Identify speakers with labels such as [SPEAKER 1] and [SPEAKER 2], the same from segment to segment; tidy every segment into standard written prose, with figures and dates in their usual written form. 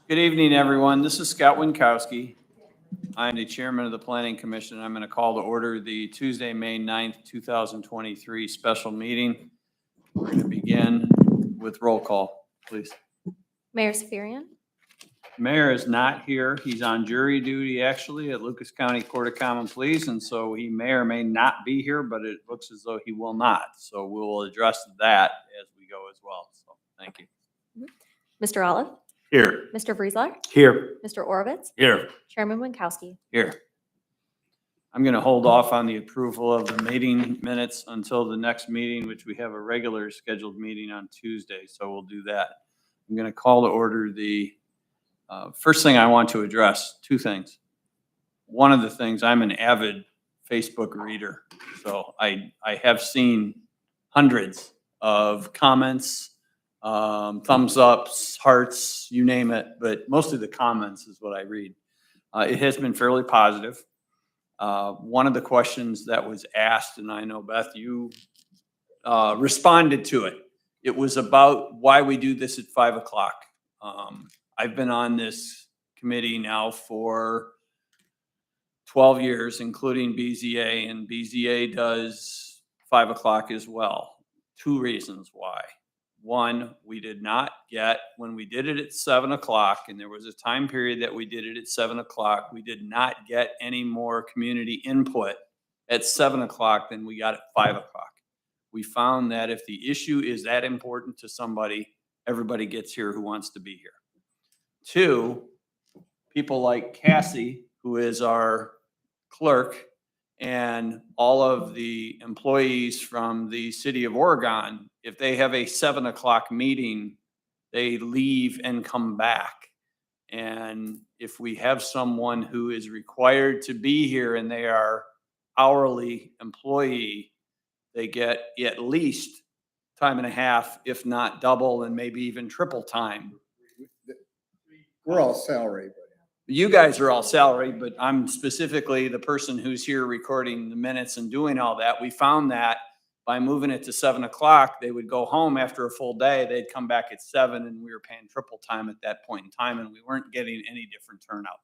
[SPEAKER 1] Good evening, everyone. This is Scott Winkowski. I'm the chairman of the Planning Commission. I'm going to call to order the Tuesday, May 9th, 2023 special meeting. We're going to begin with roll call, please.
[SPEAKER 2] Mayor Safarian.
[SPEAKER 1] Mayor is not here. He's on jury duty actually at Lucas County Court of Common Pleas, and so he may or may not be here, but it looks as though he will not. So we'll address that as we go as well. So thank you.
[SPEAKER 2] Mr. Olive.
[SPEAKER 3] Here.
[SPEAKER 2] Mr. Vrieslar.
[SPEAKER 3] Here.
[SPEAKER 2] Mr. Orovitz.
[SPEAKER 3] Here.
[SPEAKER 2] Chairman Winkowski.
[SPEAKER 1] Here. I'm going to hold off on the approval of the meeting minutes until the next meeting, which we have a regular scheduled meeting on Tuesday, so we'll do that. I'm going to call to order the first thing I want to address, two things. One of the things, I'm an avid Facebook reader, so I have seen hundreds of comments, thumbs ups, hearts, you name it, but mostly the comments is what I read. It has been fairly positive. One of the questions that was asked, and I know Beth, you responded to it. It was about why we do this at 5 o'clock. I've been on this committee now for 12 years, including BZA, and BZA does 5 o'clock as well. Two reasons why. One, we did not get, when we did it at 7 o'clock, and there was a time period that we did it at 7 o'clock, we did not get any more community input at 7 o'clock than we got at 5 o'clock. We found that if the issue is that important to somebody, everybody gets here who wants to be here. Two, people like Cassie, who is our clerk, and all of the employees from the city of Oregon, if they have a 7 o'clock meeting, they leave and come back. And if we have someone who is required to be here and they are hourly employee, they get at least time and a half, if not double, and maybe even triple time.
[SPEAKER 4] We're all salary.
[SPEAKER 1] You guys are all salaried, but I'm specifically the person who's here recording the minutes and doing all that. We found that by moving it to 7 o'clock, they would go home after a full day. They'd come back at 7 and we were paying triple time at that point in time, and we weren't getting any different turnout.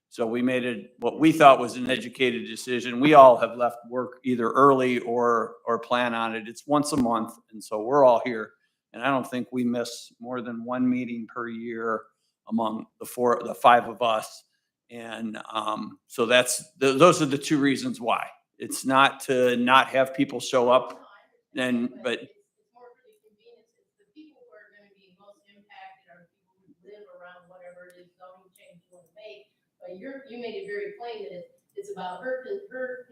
[SPEAKER 1] So we made it what we thought was an educated decision. We all have left work either early or plan on it. It's once a month. And so we're all here. And I don't think we miss more than one meeting per year among the five of us. And so those are the two reasons why. It's not to not have people show up, but
[SPEAKER 5] It's more for the convenience. It's the people who are going to be most impacted are people who live around whatever it is zoning change you want to make. But you made it very plain that it's about her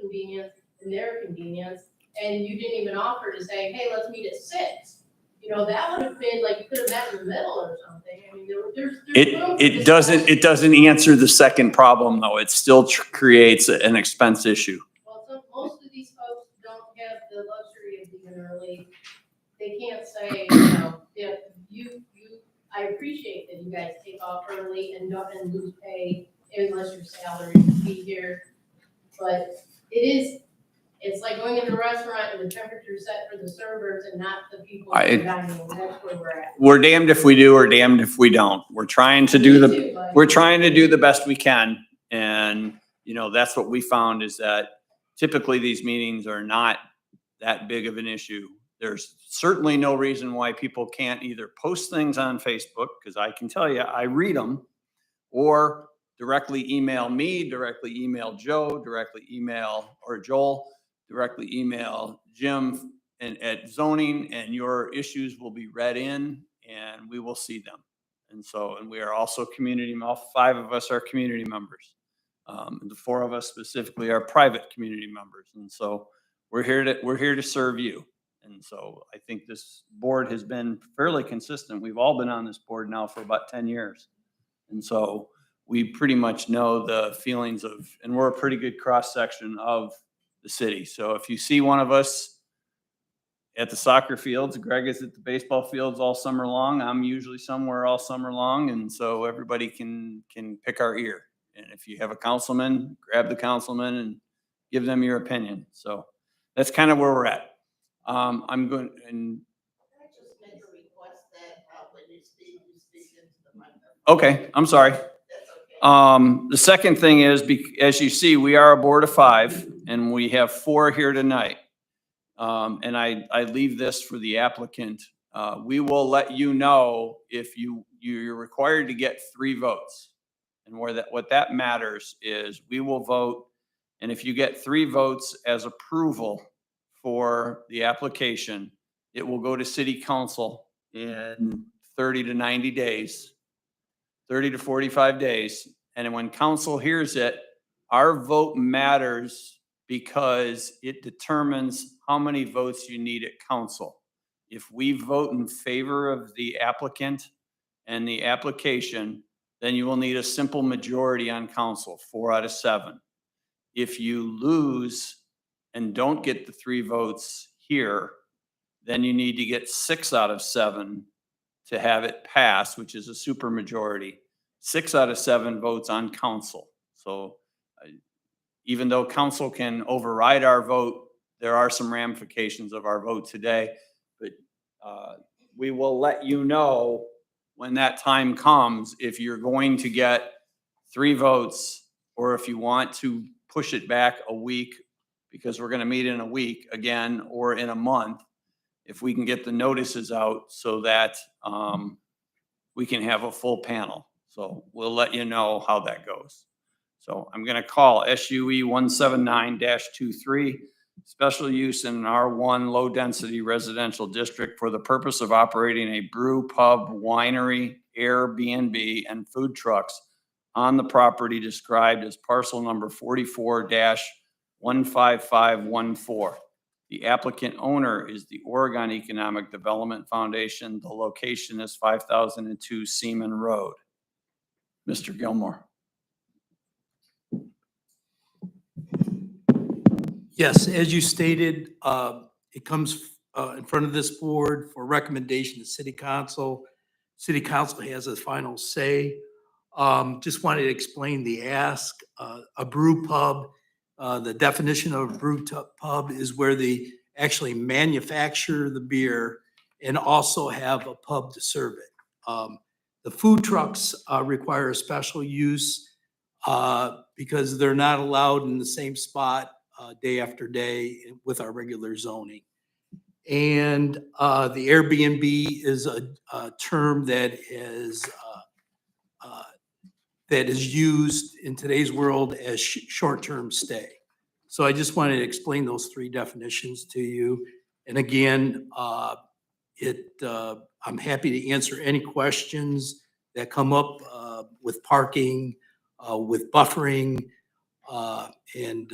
[SPEAKER 5] convenience and their convenience, and you didn't even offer to say, hey, let's meet at 6. You know, that would have been like, you could have met in the middle or something. I mean, there's room for
[SPEAKER 1] it doesn't answer the second problem though. It still creates an expense issue.
[SPEAKER 5] Well, most of these folks don't have the luxury of being early. They can't say, you know, if I appreciate that you guys take off early and don't lose pay unless your salary to be here. But it's like going into a restaurant and the temperature set for the servers and not the people who are dining. And that's where we're at.
[SPEAKER 1] We're damned if we do or damned if we don't. We're trying to do the best we can. And, you know, that's what we found is that typically these meetings are not that big of an issue. There's certainly no reason why people can't either post things on Facebook, because I can tell you, I read them, or directly email me, directly email Joe, directly email or Joel, directly email Jim at zoning, and your issues will be read in and we will see them. And we are also all 5 of us are community members. The 4 of us specifically are private community members. And so we're here to serve you. And so I think this board has been fairly consistent. We've all been on this board now for about 10 years. And so we pretty much know the feelings of, and we're a pretty good cross section of the city. So if you see one of us at the soccer fields, Greg is at the baseball fields all summer long. I'm usually somewhere all summer long. And so everybody can pick our ear. And if you have a councilman, grab the councilman and give them your opinion. So that's kind of where we're at. I'm going, and
[SPEAKER 5] Can I just make a request that when you speak into the microphone?
[SPEAKER 1] Okay, I'm sorry. The second thing is, as you see, we are a board of 5 and we have 4 here tonight. And I leave this for the applicant. We will let you know if you're required to get 3 votes. And what that matters is we will vote. And if you get 3 votes as approval for the application, it will go to city council in 30 to 90 days. 30 to 45 days. And when council hears it, our vote matters because it determines how many votes you need at council. If we vote in favor of the applicant and the application, then you will need a simple majority on council, 4 out of 7. If you lose and don't get the 3 votes here, then you need to get 6 out of 7 to have it pass, which is a super majority. 6 out of 7 votes on council. So even though council can override our vote, there are some ramifications of our vote today. But we will let you know when that time comes, if you're going to get 3 votes, or if you want to push it back a week, because we're gonna meet in a week again, or in a month, if we can get the notices out so that we can have a full panel. So we'll let you know how that goes. So I'm gonna call SUE 179-23, special use in an R1 low-density residential district for the purpose of operating a brew pub, winery, Airbnb, and food trucks on the property described as parcel number 44-15514. The applicant owner is the Oregon Economic Development Foundation. The location is 5002 Seaman Road. Mr. Gilmore.
[SPEAKER 3] Yes, as you stated, it comes in front of this board for recommendation to city council. City council has a final say. Just wanted to explain the ask. A brew pub, the definition of a brew pub is where they actually manufacture the beer and also have a pub to serve it. The food trucks require a special use because they're not allowed in the same spot day after day with our regular zoning. And the Airbnb is a term that is used in today's world as short-term stay. So I just wanted to explain those 3 definitions to you. And again, I'm happy to answer any questions that come up with parking, with buffering, and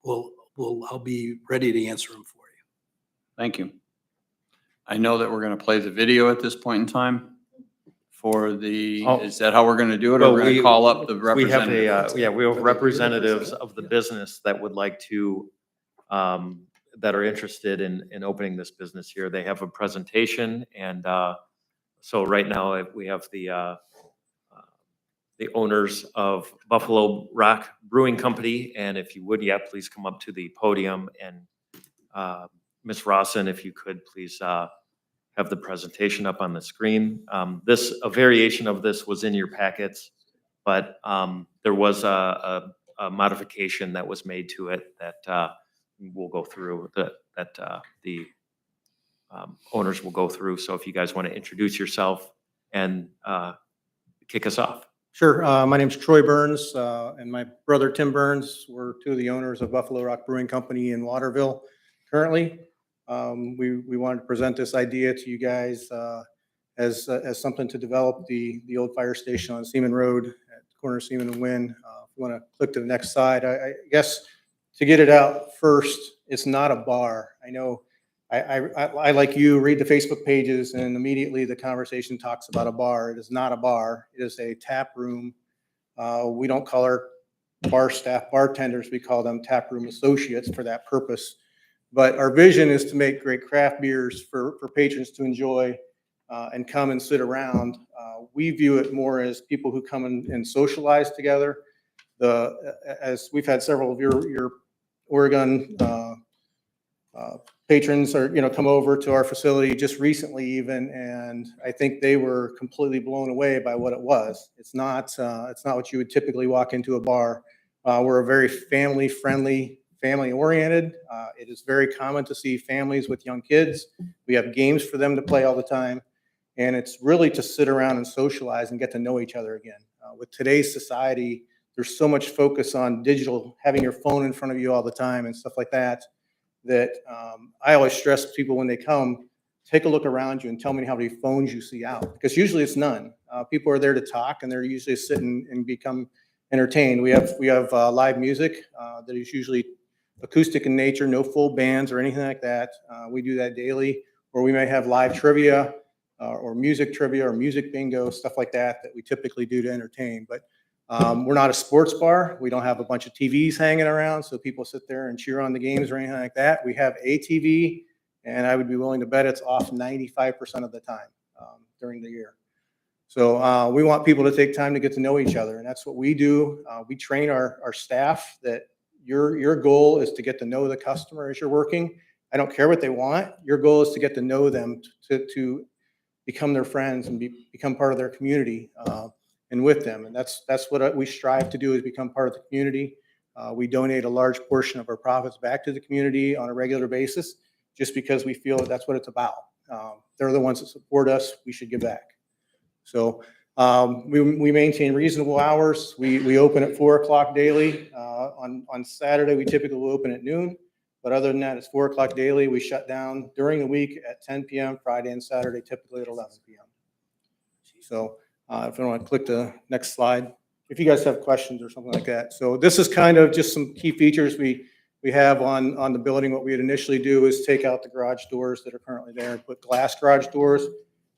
[SPEAKER 3] I'll be ready to answer them for you.
[SPEAKER 1] Thank you. I know that we're gonna play the video at this point in time for the,
[SPEAKER 6] Oh.
[SPEAKER 1] is that how we're gonna do it? Or
[SPEAKER 6] Well,
[SPEAKER 1] we're gonna
[SPEAKER 6] we-
[SPEAKER 1] call up the
[SPEAKER 6] We have
[SPEAKER 1] representative?
[SPEAKER 6] we have representatives of the business that would like to, that are interested in opening this business here. They have a presentation and, so right now we have the owners of Buffalo Rock Brewing Company. And if you would, please come up to the podium and, Ms. Rawson, if you could please, have the presentation up on the screen. A variation of this was in your packets, but there was a modification that was made to it that we'll go through, that the owners will go through. So if you guys want to introduce yourself and kick us off.
[SPEAKER 7] Sure. My name's Troy Burns, and my brother Tim Burns. We're 2 of the owners of Buffalo Rock Brewing Company in Waterville currently. We wanted to present this idea to you guys as something to develop the old fire station on Seaman Road at the corner of Seaman and Wynn. If you want to click to the next slide, I guess to get it out first, it's not a bar. I know I like you read the Facebook pages and immediately the conversation talks about a bar. It is not a bar. It is a tap room. We don't call our bar staff bartenders. We call them tap room associates for that purpose. But our vision is to make great craft beers for patrons to enjoy and come and sit around. We view it more as people who come and socialize together. As we've had several of your Oregon patrons are, come over to our facility just recently even, and I think they were completely blown away by what it was. It's not what you would typically walk into a bar. We're a very family-friendly, family-oriented. It is very common to see families with young kids. We have games for them to play all the time, and it's really to sit around and socialize and get to know each other again. With today's society, there's so much focus on digital, having your phone in front of you all the time and stuff like that, that I always stress people when they come, take a look around you and tell me how many phones you see out, because usually it's none. People are there to talk, and they're usually sitting and become entertained. We have live music that is usually acoustic in nature, no full bands or anything like that. We do that daily, or we may have live trivia or music trivia or music bingo, stuff like that we typically do to entertain. But we're not a sports bar. We don't have a bunch of TVs hanging around so people sit there and cheer on the games or anything like that. We have a TV, and I would be willing to bet it's off 95% of the time during the year. So we want people to take time to get to know each other, and that's what we do. We train our staff that your goal is to get to know the customer as you're working. I don't care what they want. Your goal is to get to know them, to become their friends and become part of their community. And with them. And that's what we strive to do, is become part of the community. We donate a large portion of our profits back to the community on a regular basis, just because we feel that that's what it's about. They're the ones that support us. We should give back. So we maintain reasonable hours. We open at 4 o'clock daily. On Saturday, we typically will open at noon. But other than that, it's 4 o'clock daily. We shut down during the week at 10 p.m., Friday and Saturday, typically at 11 p.m. So if I want to click the next slide, if you guys have questions or something like that. So this is kind of just some key features we have on the building. What we'd initially do is take out the garage doors that are currently there and put glass garage doors.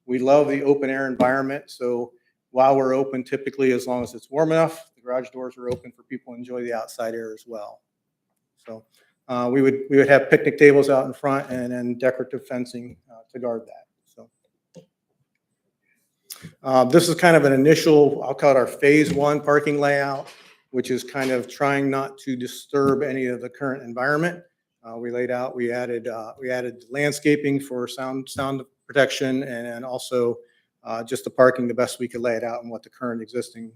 [SPEAKER 7] We love the open air environment. So while we're open, typically as long as it's warm enough, the garage doors are open for people to enjoy the outside air as well. So we would have picnic tables out in front and then decorative fencing to guard that. This is kind of an initial, I'll call it our phase 1 parking layout, which is kind of trying not to disturb any of the current environment. We added landscaping for sound protection, and also just the parking the best we could lay it out and what the current existing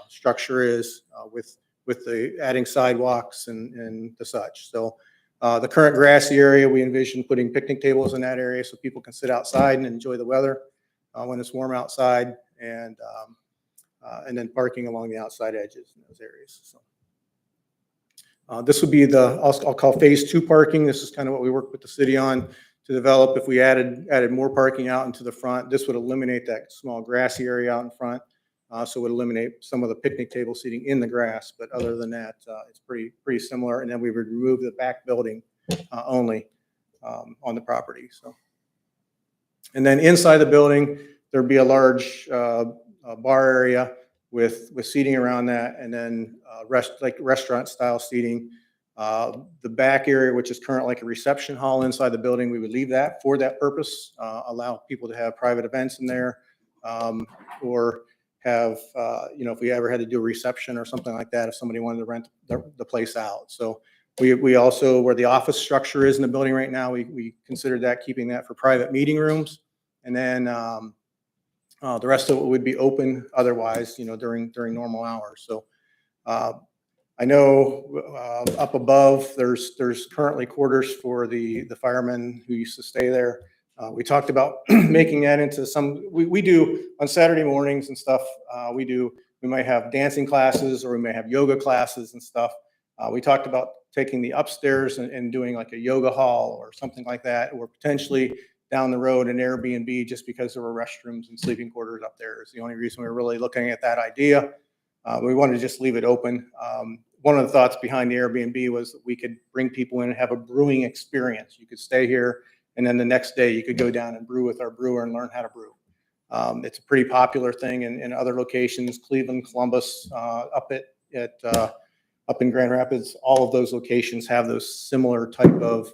[SPEAKER 7] structure is with the adding sidewalks and the such. So the current grassy area, we envision putting picnic tables in that area so people can sit outside and enjoy the weather when it's warm outside, and then parking along the outside edges in those areas. So this would be I'll call phase 2 parking. This is kind of what we work with the city on to develop. If we added more parking out into the front, this would eliminate that small grassy area out in front. So it would eliminate some of the picnic table seating in the grass. But other than that, it's pretty similar. And then we would remove the back building only on the property. So. And then inside the building, there'd be a large bar area with seating around that, and then restaurant style seating. The back area, which is currently like a reception hall inside the building, we would leave that for that purpose, allow people to have private events in there, or have, if we ever had to do a reception or something like that, if somebody wanted to rent the place out. So we also, where the office structure is in the building right now, we considered that, keeping that for private meeting rooms. And then the rest of it would be open otherwise, during normal hours. So I know up above, there's currently quarters for the firemen who used to stay there. We talked about making that into we do on Saturday mornings and stuff. We might have dancing classes, or we may have yoga classes and stuff. We talked about taking the upstairs and doing like a yoga hall or something like that, or potentially down the road an Airbnb, just because there were restrooms and sleeping quarters up there is the only reason we were really looking at that idea. We wanted to just leave it open. One of the thoughts behind the Airbnb was that we could bring people in and have a brewing experience. You could stay here, and then the next day you could go down and brew with our brewer and learn how to brew. It's a pretty popular thing in other locations, Cleveland, Columbus, up in Grand Rapids. All of those locations have those similar type of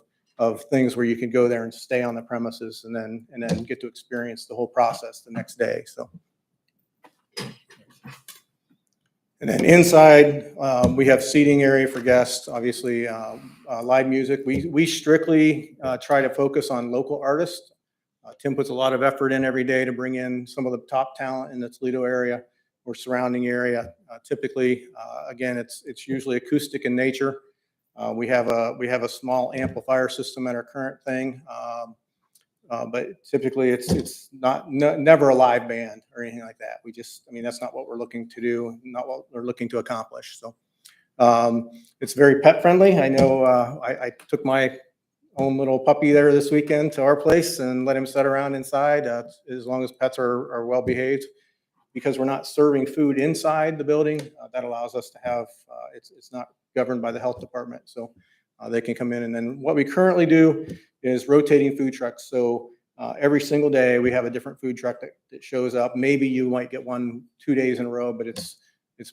[SPEAKER 7] things where you can go there and stay on the premises and then get to experience the whole process the next day. So, And then inside, we have seating area for guests, obviously, live music. We strictly try to focus on local artists. Tim puts a lot of effort in every day to bring in some of the top talent in the Toledo area or surrounding area. Typically, again, it's usually acoustic in nature. We have a small amplifier system at our current thing. But typically it's never a live band or anything like that. I mean, that's not what we're looking to do, not what we're looking to accomplish. So it's very pet friendly. I know I took my own little puppy there this weekend to our place and let him sit around inside as long as pets are well behaved. Because we're not serving food inside the building, that allows us to have, it's not governed by the health department. So they can come in. And then what we currently do is rotating food trucks. So every single day we have a different food truck that shows up. Maybe you might get 1-2 days in a row, but it's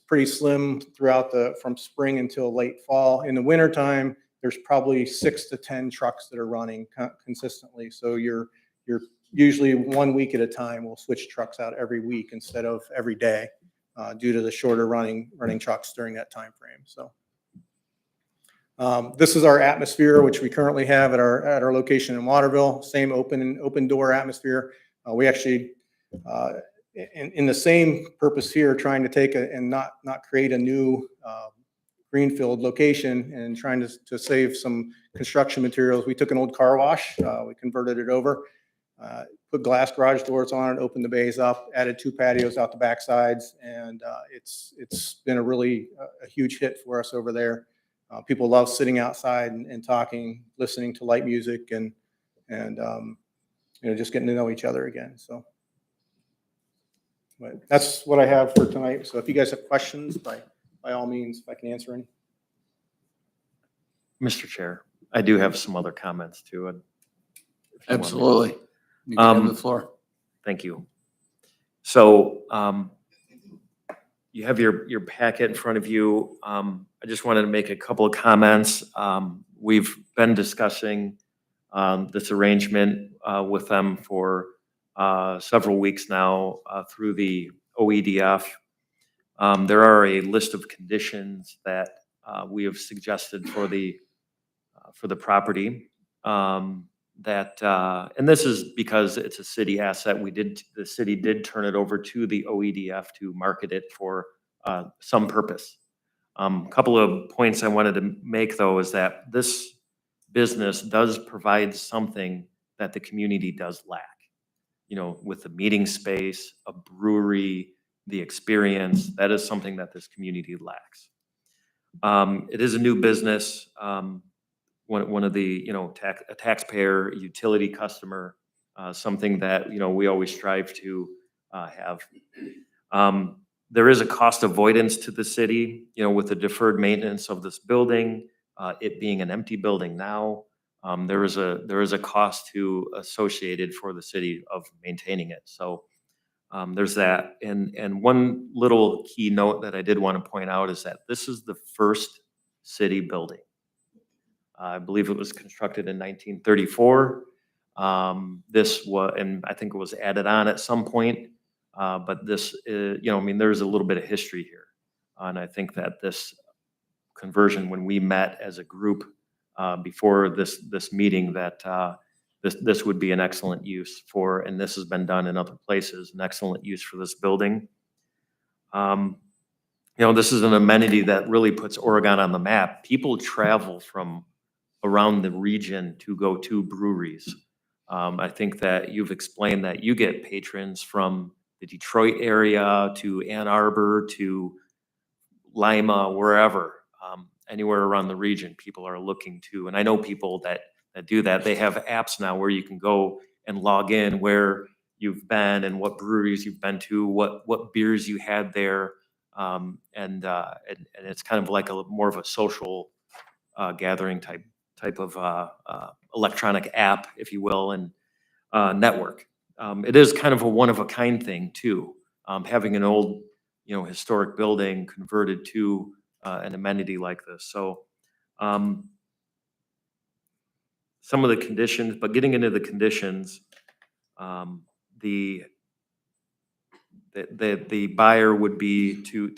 [SPEAKER 7] pretty slim throughout from spring until late fall. In the wintertime, there's probably 6 to 10 trucks that are running consistently. So you're usually 1 week at a time. We'll switch trucks out every week instead of every day due to the shorter running trucks during that time frame. So. This is our atmosphere, which we currently have at our location in Waterville. Same open door atmosphere. We actually, in the same purpose here, trying to take and not create a new greenfield location and trying to save some construction materials. We took an old car wash, we converted it over, put glass garage doors on it, opened the bays up, added 2 patios out the back sides, and it's been a huge hit for us over there. People love sitting outside and talking, listening to light music, and just getting to know each other again. So, but that's what I have for tonight. So, if you guys have questions, by all means, if I can answer any.
[SPEAKER 6] Mr. Chair, I do have some other comments too. If you want me.
[SPEAKER 1] Absolutely. You can have the floor.
[SPEAKER 6] Thank you. So you have your packet in front of you. I just wanted to make a couple of comments. We've been discussing this arrangement with them for several weeks now through the OEDF. There are a list of conditions that we have suggested for the property. And this is because it's a city asset. The city did turn it over to the OEDF to market it for some purpose. A couple of points I wanted to make though is that this business does provide something that the community does lack. With the meeting space, a brewery, the experience, that is something that this community lacks. It is a new business. One of the, a taxpayer, utility customer, something that, we always strive to have. There is a cost avoidance to the city, with the deferred maintenance of this building, it being an empty building now. There is a cost associated for the city of maintaining it. So there's that. And one little key note that I did want to point out is that this is the first city building. I believe it was constructed in 1934. And I think it was added on at some point. But this is, there's a little bit of history here. And I think that this conversion, when we met as a group before this meeting, that this would be an excellent use for, and this has been done in other places, an excellent use for this building. This is an amenity that really puts Oregon on the map. People travel from around the region to go to breweries. I think that you've explained that you get patrons from the Detroit area to Ann Arbor to Lima, wherever, anywhere around the region, people are looking to. And I know people that do that. They have apps now where you can go and log in where you've been and what breweries you've been to, what beers you had there, and it's kind of like more of a social gathering type of electronic app, if you will, and network. It is kind of a one-of-a-kind thing too, having an old, historic building converted to an amenity like this. So some of the conditions, but getting into the conditions, they the buyer would be to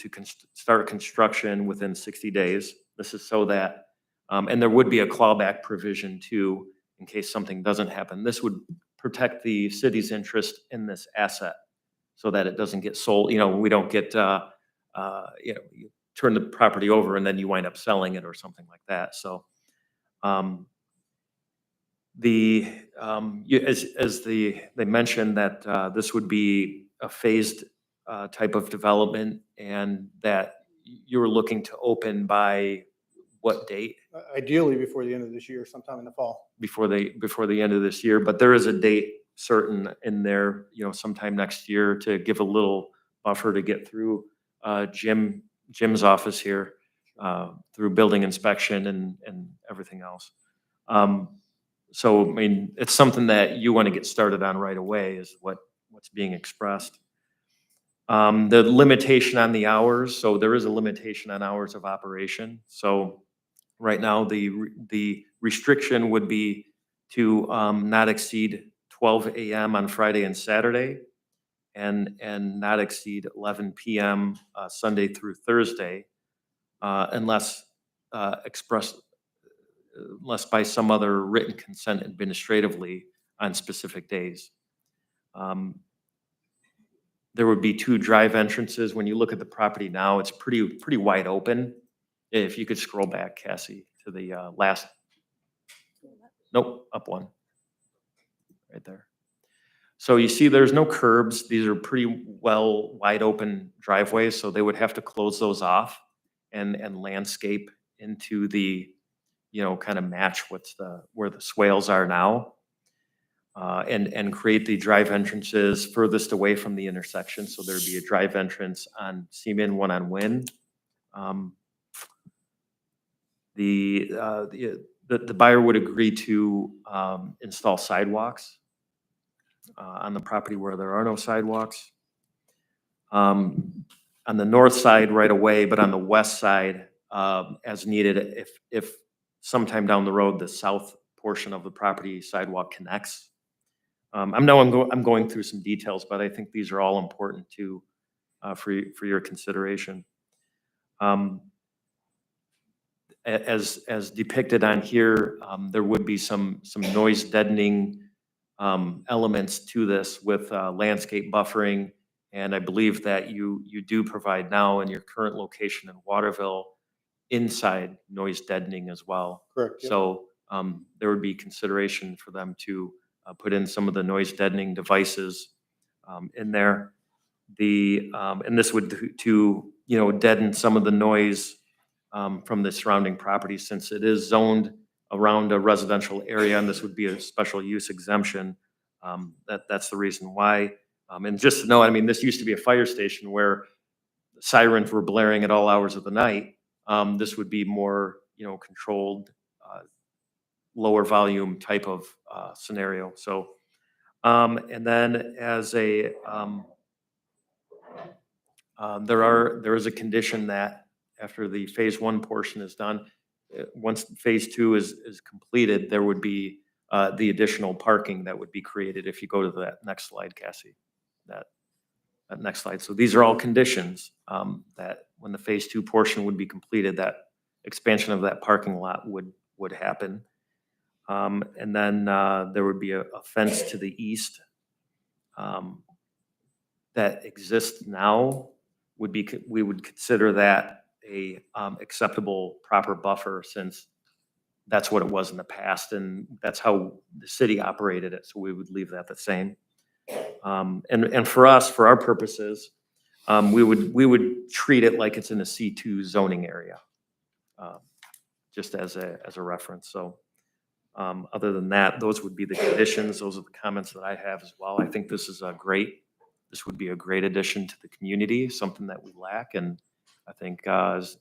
[SPEAKER 6] start construction within 60 days. This is so that, and there would be a clawback provision too, in case something doesn't happen. This would protect the city's interest in this asset so that it doesn't get sold. We don't get, you turn the property over and then you wind up selling it or something like that. So, they mentioned that this would be a phased type of development and that you were looking to open by what date?
[SPEAKER 7] Ideally before the end of this year, sometime in the fall.
[SPEAKER 6] Before the end of this year, but there is a date certain in there, sometime next year to give a little buffer to get through Jim's office here, through building inspection and everything else. So, I mean, it's something that you want to get started on right away is what's being expressed. The limitation on the hours, so there is a limitation on hours of operation. So right now, the restriction would be to not exceed 12 a.m. on Friday and Saturday and not exceed 11 p.m. Sunday through Thursday, unless by some other written consent administratively on specific days. There would be 2 drive entrances. When you look at the property now, it's pretty wide open. If you could scroll back, Cassie, to the last, nope, up one, right there. So you see there's no curbs. These are pretty well wide open driveways, so they would have to close those off and landscape into the, kind of match where the swales are now. And create the drive entrances furthest away from the intersection. So there'd be a drive entrance on Seaman, one on Wynn. The buyer would agree to install sidewalks on the property where there are no sidewalks. On the north side right away, but on the west side, as needed, if sometime down the road, the south portion of the property sidewalk connects. I'm going through some details, but I think these are all important for your consideration. As depicted on here, there would be some noise deadening elements to this with landscape buffering, and I believe that you do provide now in your current location in Waterville inside noise deadening as well.
[SPEAKER 7] Correct. Yep.
[SPEAKER 6] So there would be consideration for them to put in some of the noise deadening devices in there. And this would to deaden some of the noise from the surrounding property, since it is zoned around a residential area, and this would be a special use exemption. That's the reason why. And just to know, I mean, this used to be a fire station where sirens were blaring at all hours of the night. This would be more, controlled, lower volume type of scenario. So, and then as there is a condition that after the phase 1 portion is done, once phase 2 is completed, there would be the additional parking that would be created. If you go to that next slide, Cassie, that next slide. So these are all conditions that when the phase 2 portion would be completed, that expansion of that parking lot would happen. And then there would be a fence to the east that exists now. We would consider that a acceptable proper buffer, since that's what it was in the past, and that's how the city operated it. So we would leave that the same. And for us, for our purposes, we would treat it like it's in a C2 zoning area, just as a reference. So other than that, those would be the conditions. Those are the comments that I have as well. I think this would be a great addition to the community, something that we lack. And I think as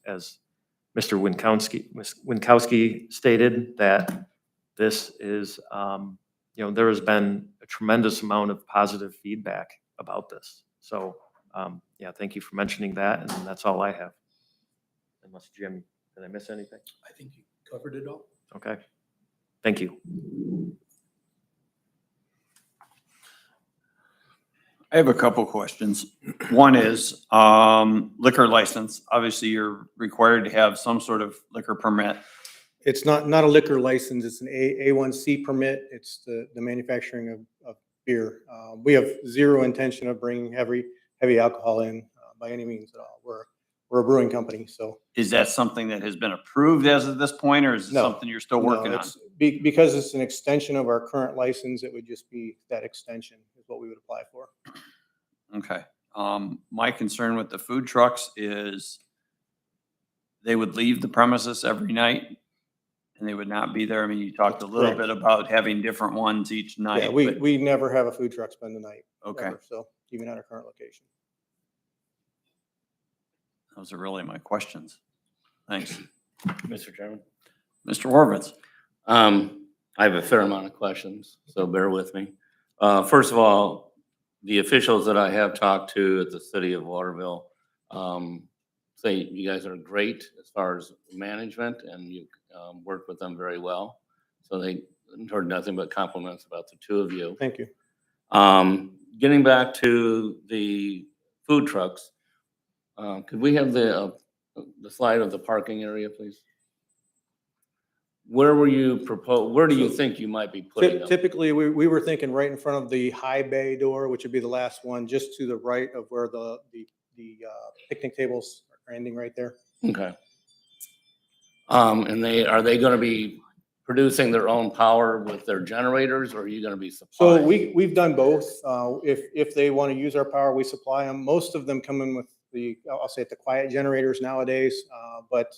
[SPEAKER 6] Mr. Winkowski stated, that this is, there has been a tremendous amount of positive feedback about this. So, yeah, thank you for mentioning that, and that's all I have. Unless, Jim, did I miss anything?
[SPEAKER 3] I think you covered it all.
[SPEAKER 6] Okay, thank you.
[SPEAKER 1] I have a couple questions. One is liquor license. Obviously, you're required to have some sort of liquor permit.
[SPEAKER 7] It's not a liquor license, it's an A1C permit. It's the manufacturing of beer. We have zero intention of bringing heavy alcohol in by any means at all. We're a brewing company, so.
[SPEAKER 1] Is that something that has been approved as of this point, or is it
[SPEAKER 7] No.
[SPEAKER 1] something you're still
[SPEAKER 7] No,
[SPEAKER 1] working on?
[SPEAKER 7] it's because it's an extension of our current license, it would just be that extension is what we would apply for.
[SPEAKER 1] Okay. My concern with the food trucks is they would leave the premises every night and they would not be there. I mean, you talked a little
[SPEAKER 7] Correct.
[SPEAKER 1] bit about having different ones each
[SPEAKER 7] Yeah,
[SPEAKER 1] night.
[SPEAKER 7] we,
[SPEAKER 1] but-
[SPEAKER 7] we never have a food truck spend the night.
[SPEAKER 1] Okay,
[SPEAKER 7] ever, So even at our current location.
[SPEAKER 1] those are really my questions. Thanks.
[SPEAKER 8] Mr. Chairman.
[SPEAKER 1] Mr. Horvitz.
[SPEAKER 8] I have a fair amount of questions, so bear with me. First of all, the officials that I have talked to at the city of Waterville, say you guys are great as far as management and you work with them very well. So they heard nothing but compliments about the two of you.
[SPEAKER 7] Thank you.
[SPEAKER 8] Getting back to the food trucks, could we have the slide of the parking area, please? Where do you think you might be putting them?
[SPEAKER 7] Typically, we were thinking right in front of the high bay door, which would be the last one, just to the right of where the picnic tables are ending right there.
[SPEAKER 8] Okay. And are they gonna be producing their own power with their generators, or are you gonna be
[SPEAKER 7] So
[SPEAKER 8] supplying?
[SPEAKER 7] we've done both. If they want to use our power, we supply them. Most of them come in with I'll say the quiet generators nowadays. But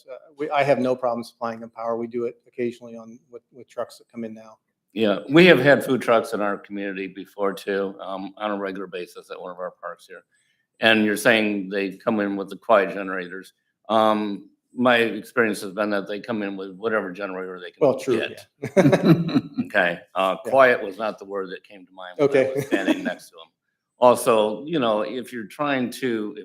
[SPEAKER 7] I have no problem supplying them power. We do it occasionally with trucks that come in now.
[SPEAKER 8] Yeah, we have had food trucks in our community before too, on a regular basis at one of our parks here. And you're saying they come in with the quiet generators. My experience has been that they come in with whatever generator they can
[SPEAKER 7] Well, true,
[SPEAKER 8] get.
[SPEAKER 7] yeah.
[SPEAKER 8] Okay, quiet was not the word that came to mind when I
[SPEAKER 7] Okay.
[SPEAKER 8] was standing next to them. Also, if you are trying to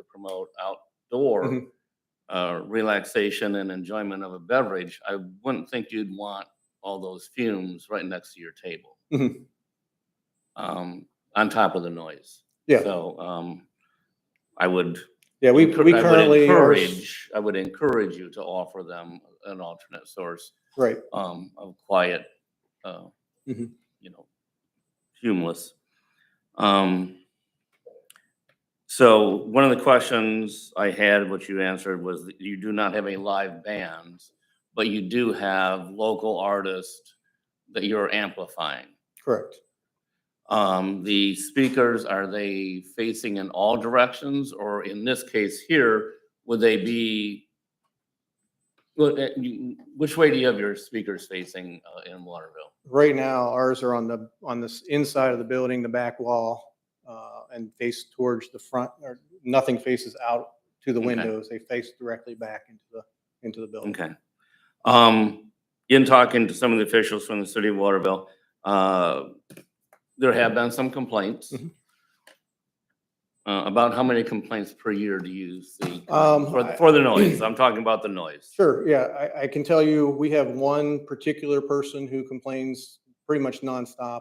[SPEAKER 8] promote outdoor
[SPEAKER 7] Mhm.
[SPEAKER 8] relaxation and enjoyment of a beverage, I wouldn't think you'd want all those fumes right next to your table.
[SPEAKER 7] Mhm.
[SPEAKER 8] On top of the noise.
[SPEAKER 7] Yeah.
[SPEAKER 8] So, I would.
[SPEAKER 7] Yeah, we currently are,
[SPEAKER 8] I would encourage you to offer them an alternate source,
[SPEAKER 7] right.
[SPEAKER 8] of quiet,
[SPEAKER 7] Mhm.
[SPEAKER 8] humulus. So one of the questions I had, which you answered, was that you do not have a live band, but you do have local artists that you're amplifying.
[SPEAKER 7] Correct.
[SPEAKER 8] The speakers, are they facing in all directions, or in this case here, would they be, which way do you have your speakers facing in Waterville?
[SPEAKER 7] Right now, ours are on this inside of the building, the back wall, and face towards the front, or nothing faces out to the
[SPEAKER 8] Okay.
[SPEAKER 7] windows. They face directly back into the building.
[SPEAKER 8] Okay. In talking to some of the officials from the city of Waterville, there have been some complaints.
[SPEAKER 7] Mhm.
[SPEAKER 8] About how many complaints per year do you see
[SPEAKER 7] Um,
[SPEAKER 8] for the noise? I'm talking about the noise.
[SPEAKER 7] Sure, yeah, I can tell you, we have one particular person who complains pretty much nonstop.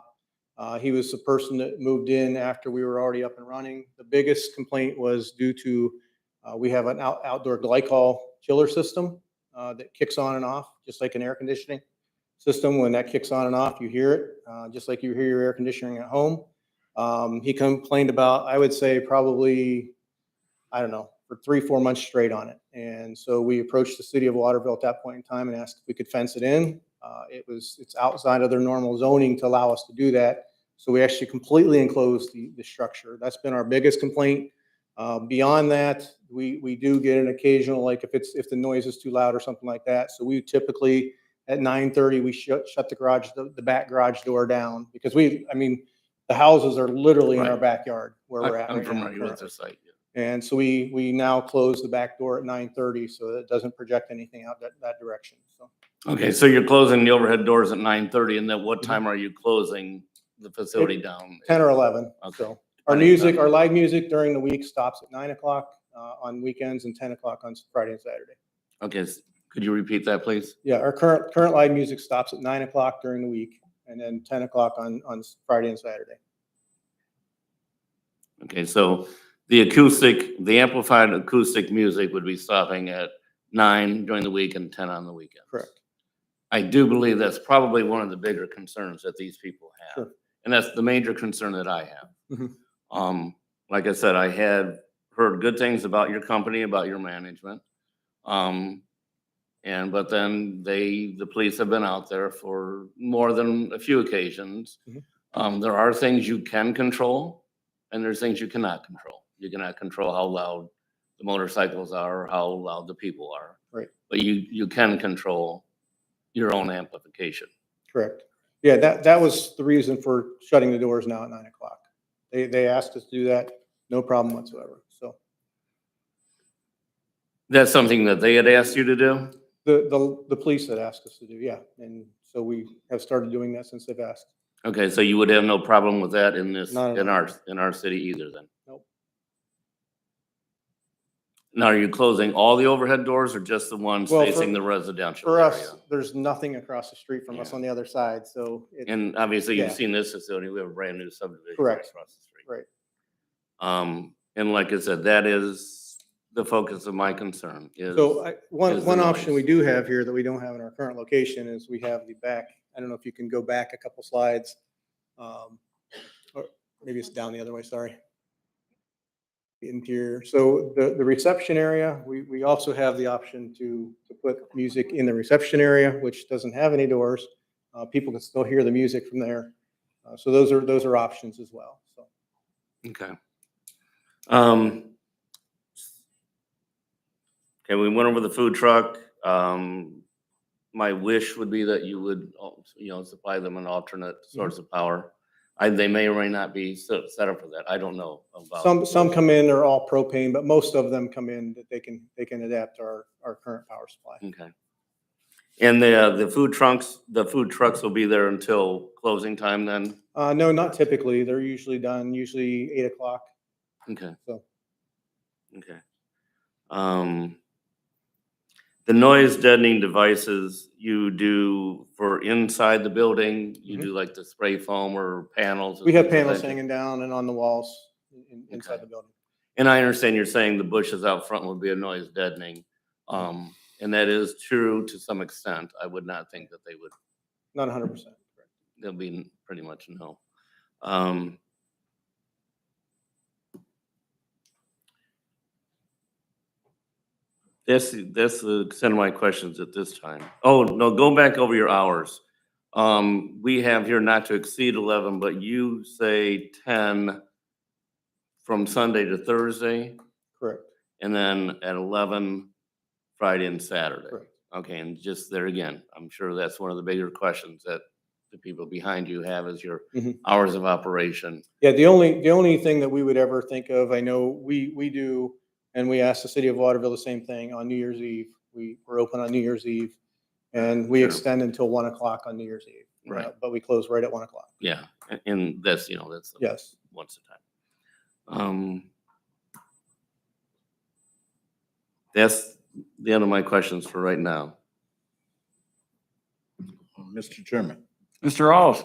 [SPEAKER 7] He was the person that moved in after we were already up and running. The biggest complaint was due to, we have an outdoor glycol chiller system that kicks on and off, just like an air conditioning system. When that kicks on and off, you hear it, just like you hear your air conditioning at home. He complained about, I would say probably, I don't know, for 3-4 months straight on it. And so we approached the city of Waterville at that point in time and asked if we could fence it in. It's outside of their normal zoning to allow us to do that. So we actually completely enclosed the structure. That's been our biggest complaint. Beyond that, we do get an occasional, like if the noise is too loud or something like that. So we typically at 9:30, we shut the back garage door down, because the houses are literally in our
[SPEAKER 8] Right.
[SPEAKER 7] backyard where we're at
[SPEAKER 8] I'm
[SPEAKER 7] right now
[SPEAKER 8] familiar with
[SPEAKER 7] currently.
[SPEAKER 8] the site.
[SPEAKER 7] And so we now close the back door at 9:30, so that it doesn't project anything out that direction, so.
[SPEAKER 8] Okay, so you're closing the overhead doors at 9:30, and then what
[SPEAKER 7] Mm-hmm.
[SPEAKER 8] time are you closing the facility down?
[SPEAKER 7] 10 or 11,
[SPEAKER 8] Okay.
[SPEAKER 7] so. Our live music during the week stops at 9 o'clock on weekends and 10 o'clock on Friday and Saturday.
[SPEAKER 8] Okay, could you repeat that, please?
[SPEAKER 7] Yeah, our current live music stops at 9 o'clock during the week, and then 10 o'clock on Friday and Saturday.
[SPEAKER 8] Okay, so the amplified acoustic music would be stopping at 9 during the week and 10 on the weekends.
[SPEAKER 7] Correct.
[SPEAKER 8] I do believe that's probably one of the bigger concerns that these people have.
[SPEAKER 7] Sure.
[SPEAKER 8] And that's the major concern that I have.
[SPEAKER 7] Mhm.
[SPEAKER 8] Like I said, I had heard good things about your company, about your management. But then the police have been out there for more than a few occasions. There are things you can control and there's things you cannot control. You cannot control how loud the motorcycles are, or how loud the people are.
[SPEAKER 7] Right.
[SPEAKER 8] But you can control your own amplification.
[SPEAKER 7] Correct. Yeah, that was the reason for shutting the doors now at 9 o'clock. They asked us to do that, no problem whatsoever. So
[SPEAKER 8] That's something that they had asked you to do?
[SPEAKER 7] the police had asked us to do, yeah. And so we have started doing that since they've asked.
[SPEAKER 8] Okay, so you would have no problem with that in this,
[SPEAKER 7] Not at all.
[SPEAKER 8] in our city either then?
[SPEAKER 7] Nope.
[SPEAKER 8] Now, are you closing all the overhead doors or just the ones
[SPEAKER 7] Well,
[SPEAKER 8] facing the residential
[SPEAKER 7] For
[SPEAKER 8] area?
[SPEAKER 7] us, there's nothing across the street from us
[SPEAKER 8] Yeah.
[SPEAKER 7] on the other side, so it,
[SPEAKER 8] And obviously you've
[SPEAKER 7] Yeah.
[SPEAKER 8] seen this facility, we have a brand new subdivision right
[SPEAKER 7] Correct.
[SPEAKER 8] across the street.
[SPEAKER 7] right.
[SPEAKER 8] And like I said, that is the focus of my concern is.
[SPEAKER 7] So one
[SPEAKER 8] is the
[SPEAKER 7] option we
[SPEAKER 8] noise.
[SPEAKER 7] do have here that we don't have in our current location is we have the back, I don't know if you can go back a couple slides. Or maybe it's down the other way, sorry. The interior. So the reception area, we also have the option to put music in the reception area, which doesn't have any doors. People can still hear the music from there. So those are options as well, so.
[SPEAKER 8] Okay. Okay, we went over the food truck. My wish would be that you would, supply them an alternate source of power. They may or may not be set up for that. I don't know about.
[SPEAKER 7] Some come in, they're all propane, but most of them come in that they can adapt to our current power supply.
[SPEAKER 8] Okay. And the food trucks will be there until closing time then?
[SPEAKER 7] No, not typically. They're usually done, usually 8 o'clock.
[SPEAKER 8] Okay.
[SPEAKER 7] So.
[SPEAKER 8] Okay. The noise deadening devices you do for inside the building, you do like the spray foam or panels? and
[SPEAKER 7] We have
[SPEAKER 8] things like
[SPEAKER 7] panels
[SPEAKER 8] that?
[SPEAKER 7] hanging down and on the walls inside
[SPEAKER 8] Okay.
[SPEAKER 7] the building.
[SPEAKER 8] And I understand you're saying the bushes out front would be a noise deadening. And that is true to some extent. I would not think that they would,
[SPEAKER 7] Not 100%.
[SPEAKER 8] they'll be pretty much no. That's the extent of my questions at this time. Oh, no, go back over your hours. We have here not to exceed 11, but you say 10 from Sunday to Thursday,
[SPEAKER 7] Correct.
[SPEAKER 8] and then at 11 Friday and Saturday.
[SPEAKER 7] Correct.
[SPEAKER 8] Okay, and just there again, I'm sure that's one of the bigger questions that the people behind you have is your
[SPEAKER 7] Mhm.
[SPEAKER 8] hours of operation.
[SPEAKER 7] Yeah, the only thing that we would ever think of, I know we do, and we asked the city of Waterville the same thing on New Year's Eve. We're open on New Year's Eve, and we
[SPEAKER 8] Sure.
[SPEAKER 7] extend until 1 o'clock on New Year's Eve.
[SPEAKER 8] Right.
[SPEAKER 7] But we close right at 1 o'clock.
[SPEAKER 8] Yeah, and that's, that's the
[SPEAKER 7] Yes.
[SPEAKER 8] once a time. That's the end of my questions for right now.
[SPEAKER 9] Mr. Chairman,
[SPEAKER 1] Mr. Alls?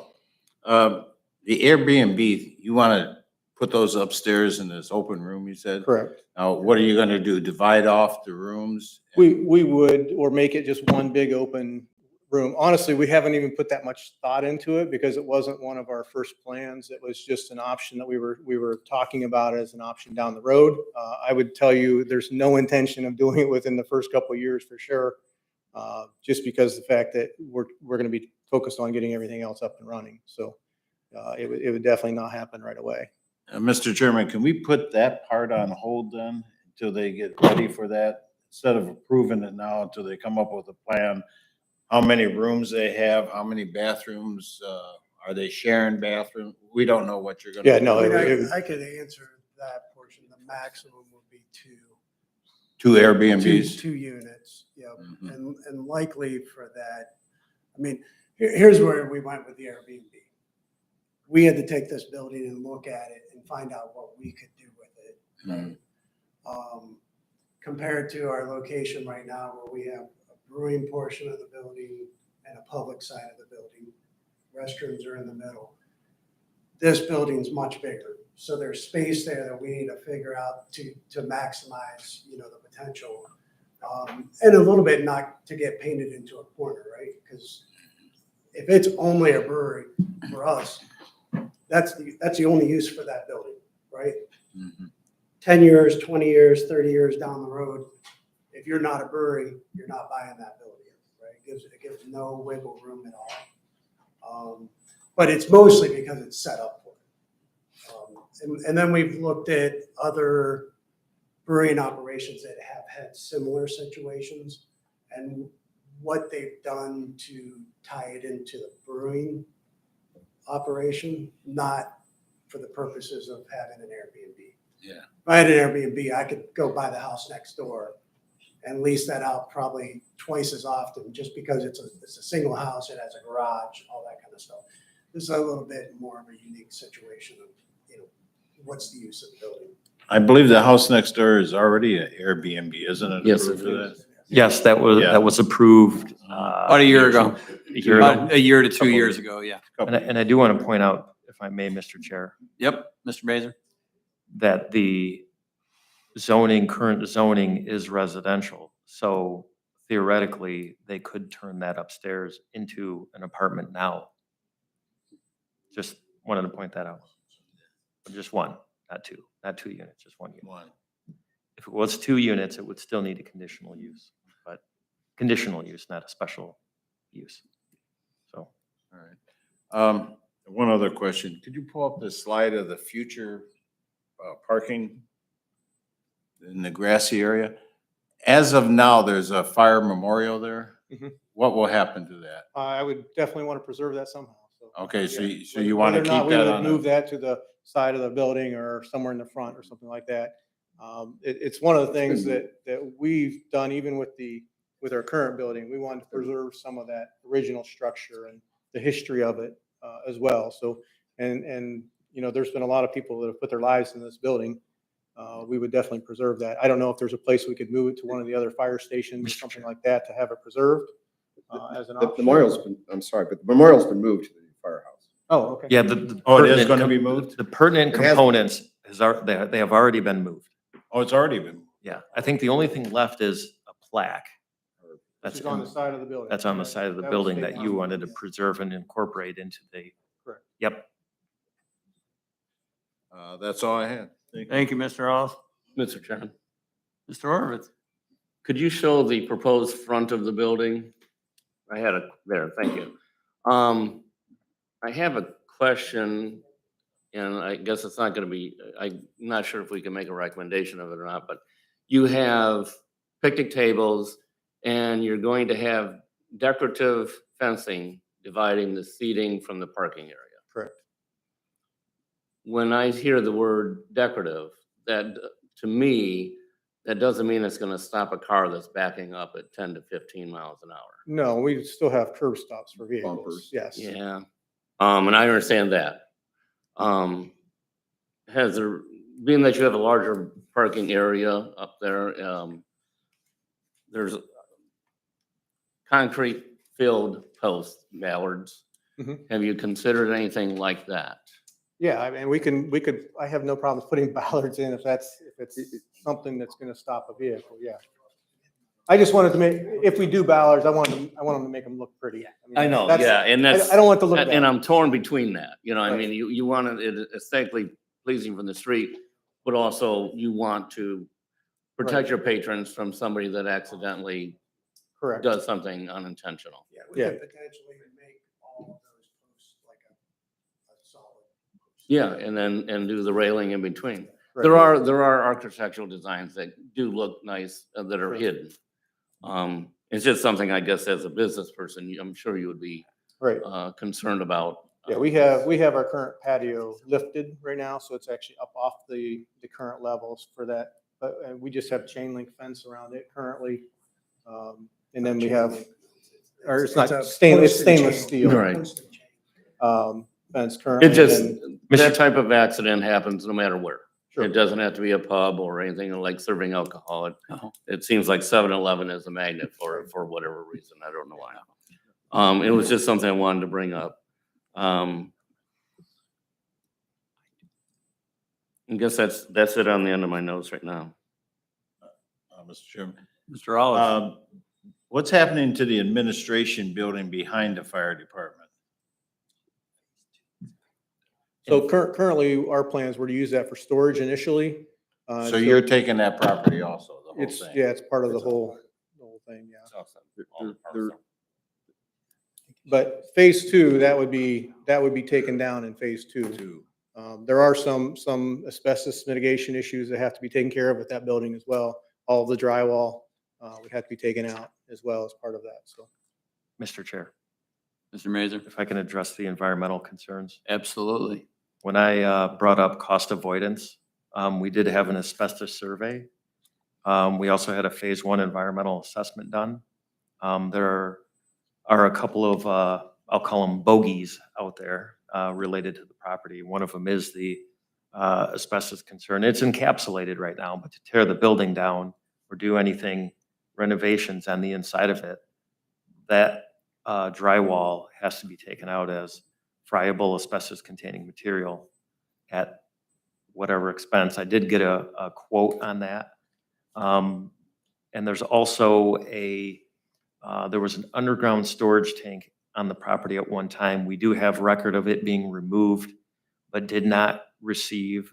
[SPEAKER 9] the Airbnb, you want to put those upstairs in this open room, you said?
[SPEAKER 7] Correct.
[SPEAKER 9] Now, what are you going to do? Divide off the rooms?
[SPEAKER 7] We would, or make it just one big open room. Honestly, we haven't even put that much thought into it because it wasn't one of our first plans. It was just an option that we were talking about as an option down the road. I would tell you, there's no intention of doing it within the first couple of years for sure. Just because the fact that we're going to be focused on getting everything else up and running. So it would definitely not happen right away.
[SPEAKER 9] Mr. Chairman, can we put that part on hold then until they get ready for that? Instead of approving it now until they come up with a plan, how many rooms they have, how many bathrooms, are they sharing bathrooms? We don't know what you're gonna.
[SPEAKER 7] Yeah, no,
[SPEAKER 9] do.
[SPEAKER 10] I could answer that portion. The maximum would be two.
[SPEAKER 9] Two Airbnbs?
[SPEAKER 10] Two units, yep.
[SPEAKER 9] Mhm.
[SPEAKER 10] And likely for that, I mean, here's where we went with the Airbnb. We had to take this building and look at it and find out what we could do with it.
[SPEAKER 9] Mhm.
[SPEAKER 10] Compared to our location right now where we have a brewing portion of the building and a public side of the building. Restrooms are in the middle. This building's much bigger. So there's space there that we need to figure out to maximize, the potential. And a little bit not to get painted into a corner, right? Because if it's only a brewery for us, that's the only use for that building, right? 10 years, 20 years, 30 years down the road, if you're not a brewery, you're not buying that building, right? It gives no wiggle room at all. But it's mostly because it's set up for it. And then we've looked at other brewing operations that have had similar situations and what they've done to tie it into the brewing operation, not for the purposes of having an Airbnb.
[SPEAKER 8] Yeah.
[SPEAKER 10] If I had an Airbnb, I could go buy the house next door and lease that out probably twice as often, just because it's a single house, it has a garage, all that kind of stuff. This is a little bit more of a unique situation of, what's the use of the building?
[SPEAKER 9] I believe the house next door is already an Airbnb, isn't it?
[SPEAKER 8] Yes,
[SPEAKER 9] approved
[SPEAKER 8] it
[SPEAKER 9] for
[SPEAKER 8] is.
[SPEAKER 9] that?
[SPEAKER 6] Yes, that
[SPEAKER 9] Yeah.
[SPEAKER 6] was approved.
[SPEAKER 1] About a year ago.
[SPEAKER 6] A year ago.
[SPEAKER 1] About a year to 2
[SPEAKER 6] Couple-
[SPEAKER 1] years ago, yeah.
[SPEAKER 6] And I do want to point out, if I may, Mr. Chair,
[SPEAKER 1] Yep, Mr. Baser?
[SPEAKER 6] that the current zoning is residential. So theoretically, they could turn that upstairs into an apartment now. Just wanted to point that out. Just one, not two units, just 1 unit.
[SPEAKER 9] One.
[SPEAKER 6] If it was 2 units, it would still need a conditional use, but conditional use, not a special use. So.
[SPEAKER 9] All right. One other question. Could you pull up the slide of the future parking in the grassy area? As of now, there's a fire memorial there.
[SPEAKER 7] Mhm.
[SPEAKER 9] What will happen to that?
[SPEAKER 7] I would definitely want to preserve that somehow, so.
[SPEAKER 9] Okay, so
[SPEAKER 7] Yeah.
[SPEAKER 9] you want to
[SPEAKER 7] Whether or not
[SPEAKER 9] keep
[SPEAKER 7] we
[SPEAKER 9] that
[SPEAKER 7] would
[SPEAKER 9] on?
[SPEAKER 7] Move that to the side of the building or somewhere in the front or something like that. It's one of the things that we've done even with our current building. We wanted to preserve some of that original structure and the history of it as well. So, and there's been a lot of people that have put their lives in this building. We would definitely preserve that. I don't know if there's a place we could move it to one of the other fire stations or
[SPEAKER 6] Mr.
[SPEAKER 7] something
[SPEAKER 6] Chair.
[SPEAKER 7] like that to have it preserved as an
[SPEAKER 4] The
[SPEAKER 7] option.
[SPEAKER 4] memorial's been, I'm sorry, but the memorial's been moved to the firehouse.
[SPEAKER 7] Oh, okay.
[SPEAKER 6] Yeah,
[SPEAKER 9] Oh, it is gonna be moved?
[SPEAKER 6] The pertinent
[SPEAKER 4] It has been.
[SPEAKER 6] components they have already been moved.
[SPEAKER 9] Oh, it's already been.
[SPEAKER 6] Yeah, I think the only thing left is a plaque.
[SPEAKER 7] Which
[SPEAKER 6] That's
[SPEAKER 7] is on the side of the building.
[SPEAKER 6] That's on the side of the
[SPEAKER 7] That was
[SPEAKER 6] building
[SPEAKER 7] taken
[SPEAKER 6] that you
[SPEAKER 7] out.
[SPEAKER 6] wanted to preserve and incorporate into the.
[SPEAKER 7] Correct.
[SPEAKER 6] Yep.
[SPEAKER 9] That's all I had.
[SPEAKER 1] Thank you, Mr. Alves.
[SPEAKER 8] Mr. Chairman,
[SPEAKER 1] Mr. Horvitz?
[SPEAKER 8] could you show the proposed front of the building? I had there, thank you. I have a question, and I guess it's not gonna be, I'm not sure if we can make a recommendation of it or not, but you have picnic tables and you're going to have decorative fencing dividing the seating from the parking area.
[SPEAKER 7] Correct.
[SPEAKER 8] When I hear the word decorative, that, to me, that doesn't mean it's gonna stop a car that's backing up at 10 to 15 miles an hour.
[SPEAKER 7] No, we still have curb stops for vehicles.
[SPEAKER 4] Bumpers.
[SPEAKER 7] Yes.
[SPEAKER 8] Yeah, and I understand that. Has there, being that you have a larger parking area up there, there's concrete filled posts, mallards.
[SPEAKER 7] Mhm.
[SPEAKER 8] Have you considered anything like that?
[SPEAKER 7] Yeah, I mean, I have no problems putting bollards in if it's something that's gonna stop a vehicle, yeah. I just wanted to if we do bollards, I want them to make them look pretty. mean,
[SPEAKER 8] I know,
[SPEAKER 7] that's-
[SPEAKER 8] yeah, and that's.
[SPEAKER 7] I don't want it to look
[SPEAKER 8] And
[SPEAKER 7] bad.
[SPEAKER 8] I'm torn between that, I
[SPEAKER 7] Right.
[SPEAKER 8] mean, you want it aesthetically pleasing from the street, but also you want to protect your patrons from somebody that accidentally
[SPEAKER 7] Correct.
[SPEAKER 8] does something unintentional.
[SPEAKER 10] Yeah, we could potentially make all of those posts like a solid post.
[SPEAKER 8] Yeah, and do the railing in between.
[SPEAKER 7] Right.
[SPEAKER 8] There are architectural designs that do look nice that are
[SPEAKER 7] Right.
[SPEAKER 8] hidden. It's just something, I guess, as a business person, I'm sure you would be
[SPEAKER 7] Right.
[SPEAKER 8] concerned about.
[SPEAKER 7] Yeah, we have our current patio lifted right now, so it's actually up off the current levels for that. But we just have chain link fence around it currently. And then we have, or it's not
[SPEAKER 10] a
[SPEAKER 7] stainless,
[SPEAKER 10] posted chain.
[SPEAKER 7] stainless steel.
[SPEAKER 8] Right.
[SPEAKER 10] Posted chain.
[SPEAKER 7] Fence currently.
[SPEAKER 8] It just,
[SPEAKER 7] and-
[SPEAKER 8] that type of accident happens no matter where.
[SPEAKER 7] Sure.
[SPEAKER 8] It doesn't have to be a pub or anything like serving alcohol. It seems like 7-Eleven is a magnet for it for whatever reason. I don't know why. It was just something I wanted to bring up. I guess that's it on the end of my notes right now.
[SPEAKER 9] Mr. Chairman.
[SPEAKER 1] Mr. Olive,
[SPEAKER 9] What's happening to the administration building behind the fire department?
[SPEAKER 7] So currently, our plans were to use that for storage initially.
[SPEAKER 9] So you're taking that property also, the whole
[SPEAKER 7] It's,
[SPEAKER 9] thing?
[SPEAKER 7] yeah, it's part of the whole thing, yeah.
[SPEAKER 8] It's awesome. All the parcel.
[SPEAKER 7] But phase two, that would be taken down in phase two. There are some asbestos mitigation issues that have to be taken care of with that building as well. All of the drywall would have to be taken out as well as part of that, so.
[SPEAKER 6] Mr. Chair,
[SPEAKER 1] Mr. Mazer?
[SPEAKER 6] if I can address the environmental concerns.
[SPEAKER 1] Absolutely.
[SPEAKER 6] When I brought up cost avoidance, we did have an asbestos survey. We also had a phase one environmental assessment done. There are a couple of, I'll call them bogeys out there related to the property. One of them is the asbestos concern. It's encapsulated right now, but to tear the building down or do anything renovations on the inside of it, that drywall has to be taken out as friable asbestos containing material at whatever expense. I did get a quote on that. And there's also there was an underground storage tank on the property at one time. We do have record of it being removed, but did not receive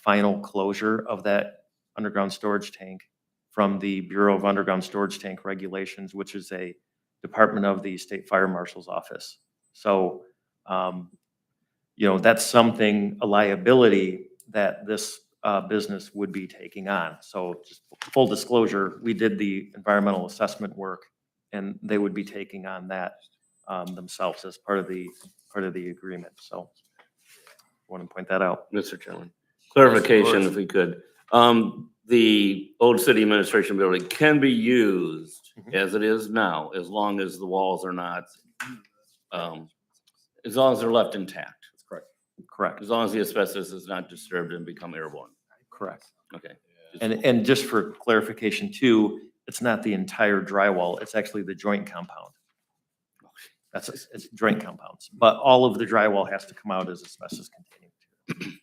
[SPEAKER 6] final closure of that underground storage tank from the Bureau of Underground Storage Tank Regulations, which is a department of the State Fire Marshal's Office. So, that's something, a liability that this business would be taking on. So just full disclosure, we did the environmental assessment work and they would be taking on that themselves as part of the agreement. So I want to point that out.
[SPEAKER 8] Mr. Chairman, clarification
[SPEAKER 1] course.
[SPEAKER 8] if we could. The old city administration building can be used as it is now, as long as the walls are not, as long as they're left intact.
[SPEAKER 4] That's correct.
[SPEAKER 6] Correct,
[SPEAKER 8] As long as the asbestos is not disturbed and become airborne.
[SPEAKER 6] correct.
[SPEAKER 8] Okay.
[SPEAKER 6] And just for clarification too, it's not the entire drywall, it's actually the joint compound. It's joint compounds, but all of the drywall has to come out as asbestos containing material.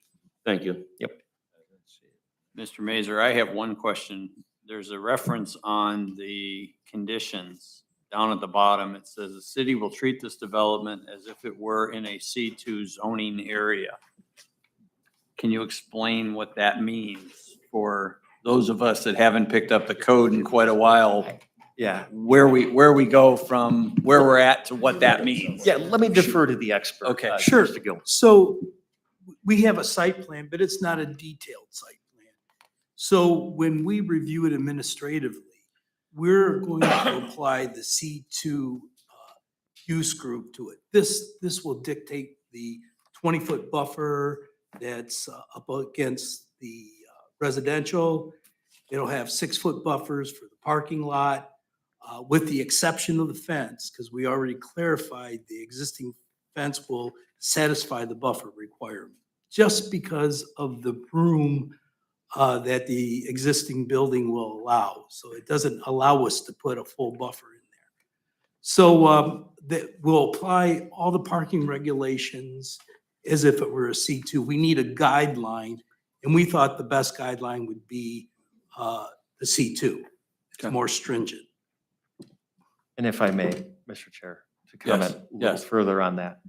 [SPEAKER 8] Thank you.
[SPEAKER 1] Mr. Mazer, I have one question. There's a reference on the conditions down at the bottom. It says the city will treat this development as if it were in a C2 zoning area. Can you explain what that means for those of us that haven't picked up the code in quite a while?
[SPEAKER 6] Yeah,
[SPEAKER 1] Where we go from where we're at to what that means?
[SPEAKER 6] yeah, let me defer to the expert.
[SPEAKER 1] Okay.
[SPEAKER 3] Sure.
[SPEAKER 6] Mr. Gilman.
[SPEAKER 3] So we have a site plan, but it's not a detailed site plan. So when we review it administratively, we're going to apply the C2 use group to it. This will dictate the 20-foot buffer that's up against the residential. It'll have 6-foot buffers for the parking lot, with the exception of the fence, because we already clarified the existing fence will satisfy the buffer requirement, just because of the room that the existing building will allow. So it doesn't allow us to put a full buffer in there. So that we'll apply all the parking regulations as if it were a C2. We need a guideline, and we thought the best guideline would be the C2. It's more stringent.
[SPEAKER 6] And if I may, Mr. Chair, to comment a little
[SPEAKER 1] yes.
[SPEAKER 6] further on that.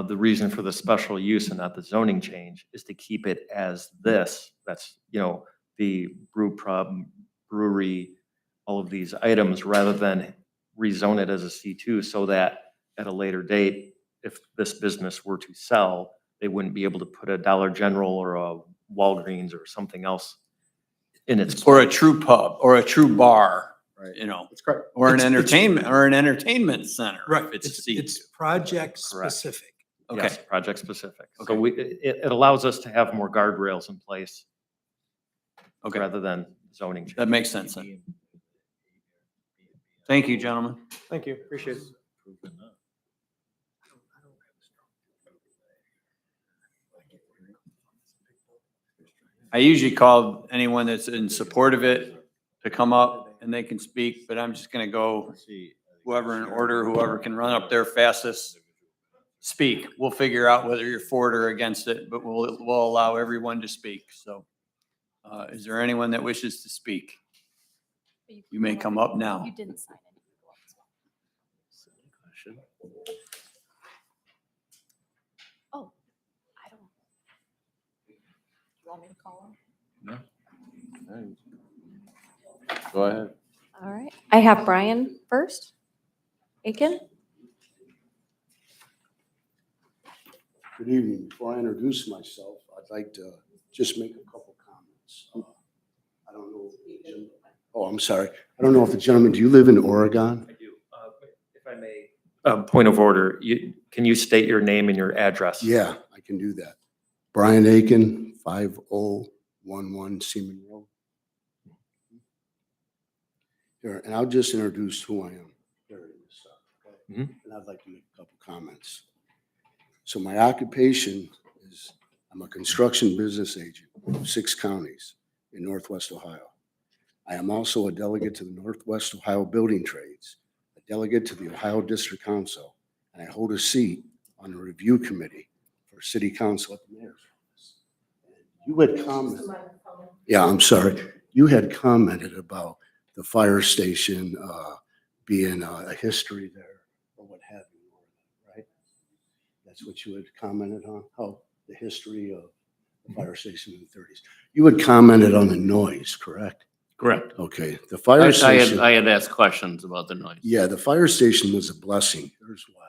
[SPEAKER 6] The reason for the special use and not the zoning change is to keep it as this. That's, the brew pub, brewery, all of these items, rather than rezone it as a C2 so that at a later date, if this business were to sell, they wouldn't be able to put a Dollar General or a Walgreens or something else in its.
[SPEAKER 1] Or a true pub or a true bar,
[SPEAKER 4] Right.
[SPEAKER 1] or
[SPEAKER 4] That's correct.
[SPEAKER 1] an
[SPEAKER 3] It's-
[SPEAKER 1] entertainment center. if It's a seat.
[SPEAKER 3] It's project
[SPEAKER 6] Correct.
[SPEAKER 3] specific.
[SPEAKER 1] Okay.
[SPEAKER 6] Yes, project specific. So
[SPEAKER 1] Okay.
[SPEAKER 6] it allows us to have more guardrails in place
[SPEAKER 1] Okay,
[SPEAKER 6] rather than zoning. change.
[SPEAKER 1] that makes sense then. Thank you, gentlemen.
[SPEAKER 7] Thank you, appreciate it.
[SPEAKER 1] I usually call anyone that's in support of it to come up and they can speak, but I'm just gonna go whoever in order, whoever can run up there fastest. speak. We'll figure out whether you're for it or against it, but we'll allow everyone to speak. So is there anyone that wishes to speak? You may come up now.
[SPEAKER 2] You didn't sign it. Oh, I don't. You want me to call him?
[SPEAKER 9] Go ahead.
[SPEAKER 2] All right. I have Brian first. Aiken?
[SPEAKER 11] Good evening. Before I introduce myself, I'd like to just make a couple comments. I don't know. I'm sorry. I don't know if the gentleman, do you live in Oregon?
[SPEAKER 6] I do. If I may. Point of order, can you state your name and your address?
[SPEAKER 11] Yeah, I can do that. Brian Aiken, 5011 Seaman Road. Here, and I'll just introduce who I am. Here it is. Okay?
[SPEAKER 6] Mhm.
[SPEAKER 11] And I'd like to make a couple comments. So my occupation is, I'm a construction business agent of 6 counties in Northwest Ohio. I am also a delegate to the Northwest Ohio Building Trades, a delegate to the Ohio District Council, and I hold a seat on the review committee for city council at the mayor's office. And you had commented, yeah, I'm sorry. You had commented about the fire station being a history there or what have you, right? That's what you had commented on, how the history of the fire station in the 30s. You had commented on the noise, correct?
[SPEAKER 8] Correct.
[SPEAKER 11] Okay, the fire station.
[SPEAKER 8] I had asked questions about the noise.
[SPEAKER 11] Yeah, the fire station was a blessing. Here's why.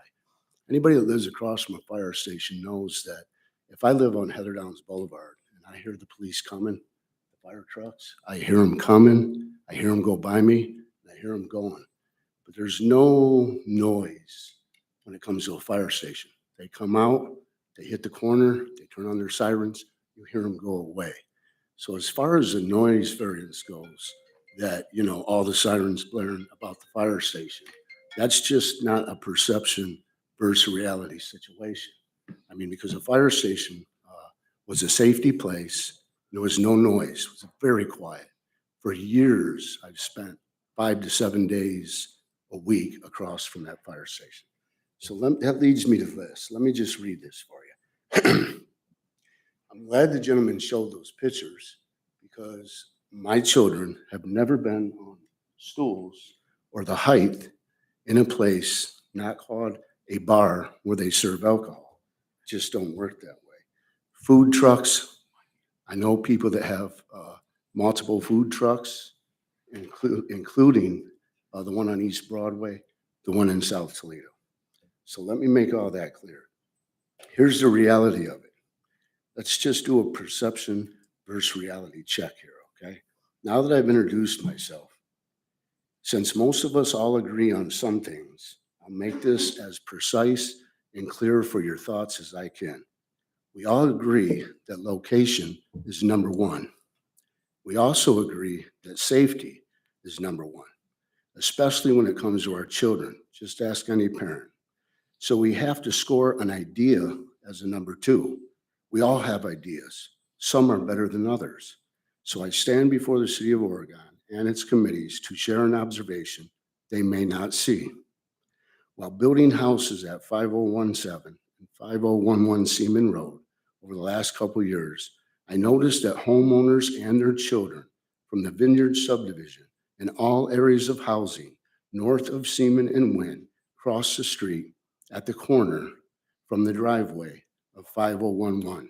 [SPEAKER 11] Anybody that lives across from a fire station knows that if I live on Heather Downs Boulevard and I hear the police coming, the fire trucks, I hear them coming, I hear them go by me, and I hear them going. But there's no noise when it comes to a fire station. They come out, they hit the corner, they turn on their sirens, you hear them go away. So as far as the noise variance goes, that, you know, all the sirens blaring about the fire station, that's just not a perception versus reality situation. I mean, because a fire station was a safety place, there was no noise, it was very quiet. For years, I've spent 5 to 7 days a week across from that fire station. So that leads me to this. Let me just read this for you. I'm glad the gentleman showed those pictures because my children have never been on stools or the height in a place not called a bar where they serve alcohol. Just don't work that way. Food trucks, I know people that have multiple food trucks, including the one on East Broadway, the one in South Toledo. So let me make all that clear. Here's the reality of it. Let's just do a perception versus reality check here, okay? Now that I've introduced myself, since most of us all agree on some things, I'll make this as precise and clear for your thoughts as I can. We all agree that location is number one. We also agree that safety is number one, especially when it comes to our children. Just ask any parent. So we have to score an idea as a number two. We all have ideas. Some are better than others. So I stand before the city of Oregon and its committees to share an observation they may not see. While building houses at 5017 and 5011 Seaman Road over the last couple of years, I noticed that homeowners and their children from the Vineyard subdivision in all areas of housing north of Seaman and Wynn cross the street at the corner from the driveway of 5011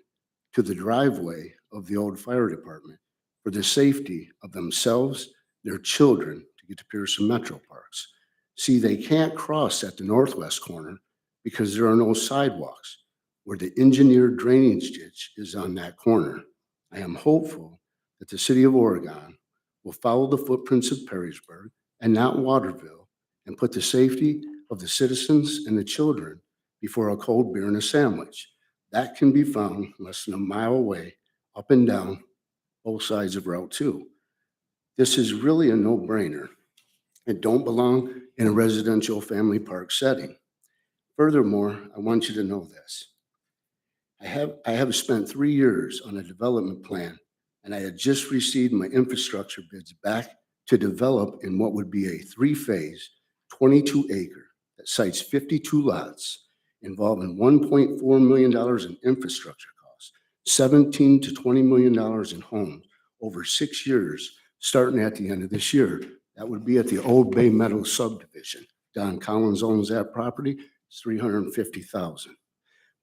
[SPEAKER 11] to the driveway of the old fire department for the safety of themselves, their children, to get to Pearson Metro Parks. See, they can't cross at the northwest corner because there are no sidewalks where the engineered drainage ditch is on that corner. I am hopeful that the city of Oregon will follow the footprints of Perrysburg and not Waterville and put the safety of the citizens and the children before a cold beer and a sandwich. That can be found less than a mile away, up and down both sides of Route 2. This is really a no-brainer. It don't belong in a residential family park setting. Furthermore, I want you to know this. I have spent 3 years on a development plan, and I had just received my infrastructure bids back to develop in what would be a 3-phase, 22-acre that sites 52 lots involving $1.4 million in infrastructure costs, $17 to $20 million in homes over 6 years, starting at the end of this year. That would be at the Old Bay Meadows subdivision. Don Collins owns that property. It's $350,000.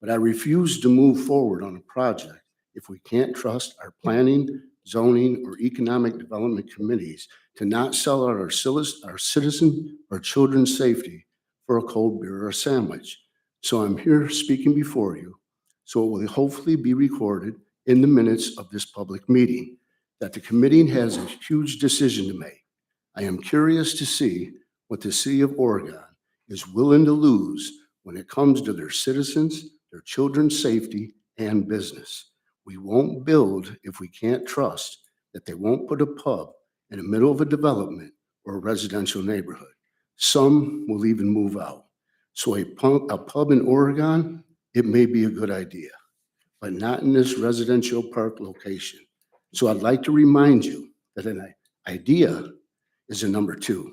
[SPEAKER 11] But I refuse to move forward on a project if we can't trust our planning, zoning, or economic development committees to not sell out our citizen or children's safety for a cold beer or a sandwich. So I'm here speaking before you, so it will hopefully be recorded in the minutes of this public meeting that the committee has a huge decision to make. I am curious to see what the city of Oregon is willing to lose when it comes to their citizens, their children's safety, and business. We won't build if we can't trust that they won't put a pub in the middle of a development or a residential neighborhood. Some will even move out. So a pub in Oregon, it may be a good idea, but not in this residential park location. So I'd like to remind you that an idea is a number 2,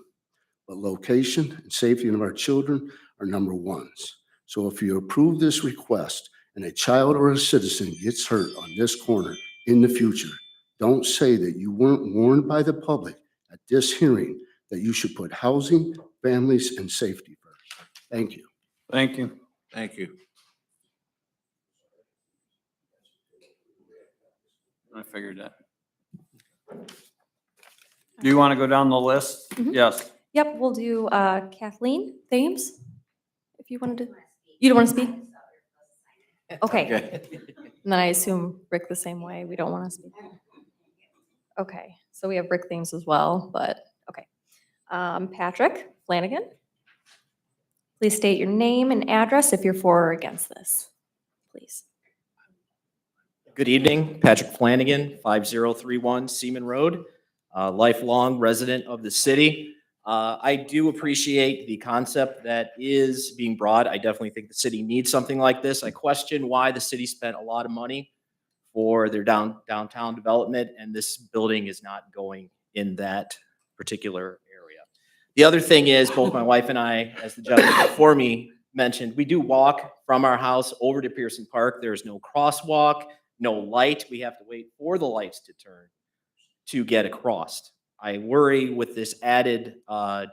[SPEAKER 11] but location and safety of our children are number 1s. So if you approve this request and a child or a citizen gets hurt on this corner in the future, don't say that you weren't warned by the public at this hearing that you should put housing, families, and safety first. Thank you.
[SPEAKER 1] Thank you.
[SPEAKER 9] Thank you.
[SPEAKER 1] I figured that. Do you want to go down the list?
[SPEAKER 2] Mhm.
[SPEAKER 1] Yes.
[SPEAKER 2] Yep, we'll do Kathleen Thames, if you wanted to. You don't want to speak? Okay. And then I assume Rick the same way. We don't want to speak. Okay, so we have Rick Thames as well, but okay. Patrick Flanagan. Please state your name and address if you're for or against this, please.
[SPEAKER 12] Good evening, Patrick Flanagan, 5031 Seaman Road, lifelong resident of the city. I do appreciate the concept that is being brought. I definitely think the city needs something like this. I question why the city spent a lot of money for their downtown development, and this building is not going in that particular area. The other thing is, both my wife and I, as the gentleman before me mentioned, we do walk from our house over to Pearson Park. There's no crosswalk, no light. We have to wait for the lights to turn to get across. I worry with this added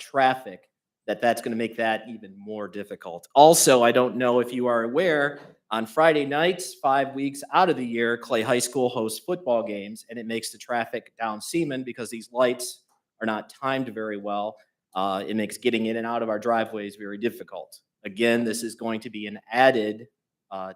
[SPEAKER 12] traffic that that's going to make that even more difficult. Also, I don't know if you are aware, on Friday nights, 5 weeks out of the year, Clay High School hosts football games, and it makes the traffic down Seaman because these lights are not timed very well. It makes getting in and out of our driveways very difficult. Again, this is going to be an added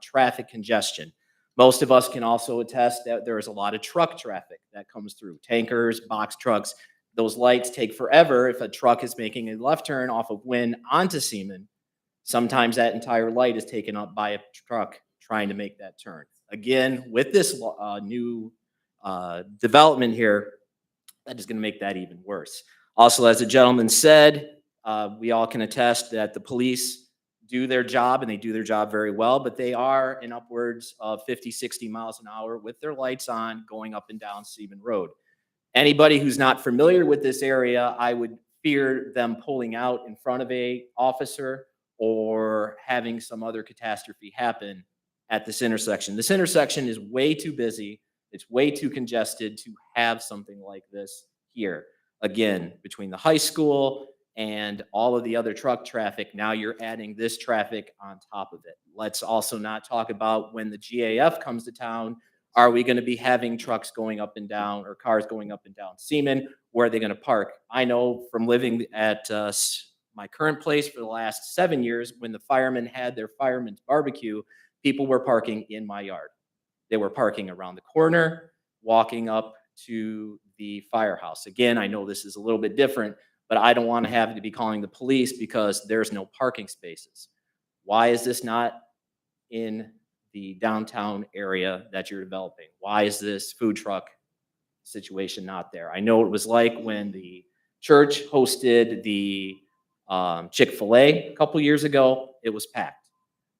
[SPEAKER 12] traffic congestion. Most of us can also attest that there is a lot of truck traffic that comes through. Tankers, box trucks. Those lights take forever. If a truck is making a left turn off of Wynn onto Seaman, sometimes that entire light is taken up by a truck trying to make that turn. Again, with this new development here, that is going to make that even worse. Also, as the gentleman said, we all can attest that the police do their job, and they do their job very well, but they are in upwards of 50, 60 miles an hour with their lights on going up and down Seaman Road. Anybody who's not familiar with this area, I would fear them pulling out in front of a officer or having some other catastrophe happen at this intersection. This intersection is way too busy. It's way too congested to have something like this here. Again, between the high school and all of the other truck traffic, now you're adding this traffic on top of it. Let's also not talk about when the GAF comes to town. Are we going to be having trucks going up and down or cars going up and down Seaman? Where are they going to park? I know from living at my current place for the last 7 years, when the firemen had their fireman's barbecue, people were parking in my yard. They were parking around the corner, walking up to the firehouse. Again, I know this is a little bit different, but I don't want to have to be calling the police because there's no parking spaces. Why is this not in the downtown area that you're developing? Why is this food truck situation not there? I know it was like when the church hosted the Chick-fil-A a couple years ago, it was packed.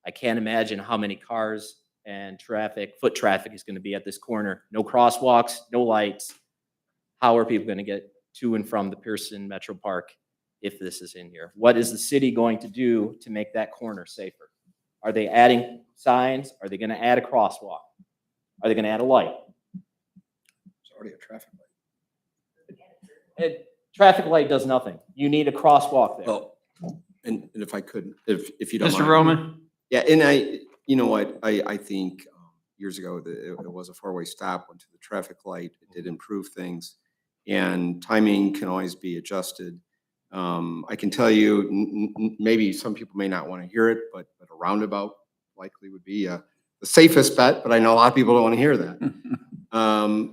[SPEAKER 12] I can't imagine how many cars and traffic, foot traffic is going to be at this corner. No crosswalks, no lights. How are people going to get to and from the Pearson Metro Park if this is in here? What is the city going to do to make that corner safer? Are they adding signs? Are they gonna add a crosswalk? Are they gonna add a light?
[SPEAKER 4] It's already a traffic light.
[SPEAKER 12] Traffic light does nothing. You need a crosswalk there.
[SPEAKER 13] Well, and if I could, if you don't mind.
[SPEAKER 1] Mr. Roman?
[SPEAKER 13] Yeah, and you know what, I think years ago, it was a four-way stop, went to the traffic light, it did improve things. And timing can always be adjusted. I can tell you, maybe some people may not want to hear it, but a roundabout likely would be the safest bet, but I know a lot of people don't want to hear that.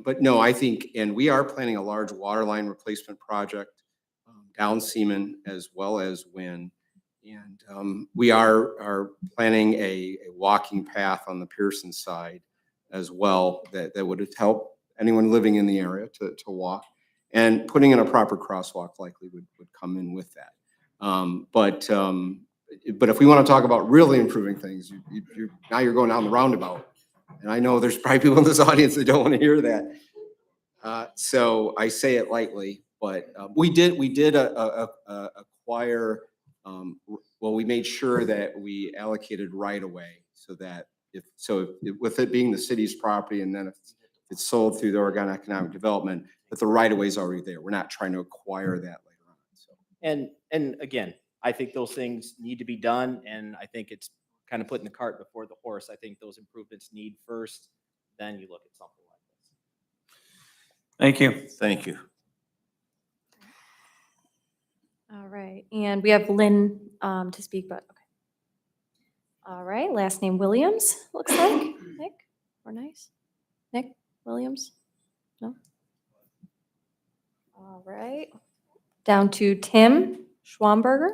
[SPEAKER 13] But no, I think, and we are planning a large water line replacement project down Seaman as well as Wynn. And we are planning a walking path on the Pearson side as well that would help anyone living in the area to walk. And putting in a proper crosswalk likely would come in with that. But if we want to talk about really improving things, now you're going down the roundabout. And I know there's probably people in this audience that don't want to hear that. So I say it lightly, but we did acquire, well, we made sure that we allocated right away so that with it being the city's property and then if it's sold through the Oregon Economic Development, that the right of way is already there. We're not trying to acquire that later on. So.
[SPEAKER 12] And again, I think those things need to be done, and I think it's kind of putting the cart before the horse. I think those improvements need first, then you look at something like this.
[SPEAKER 1] Thank you.
[SPEAKER 9] Thank you.
[SPEAKER 2] All right, and we have Lynn to speak, but, okay. All right, last name Williams, looks like. Nick, or nice? Nick Williams? No? All right, down to Tim Schwamberger.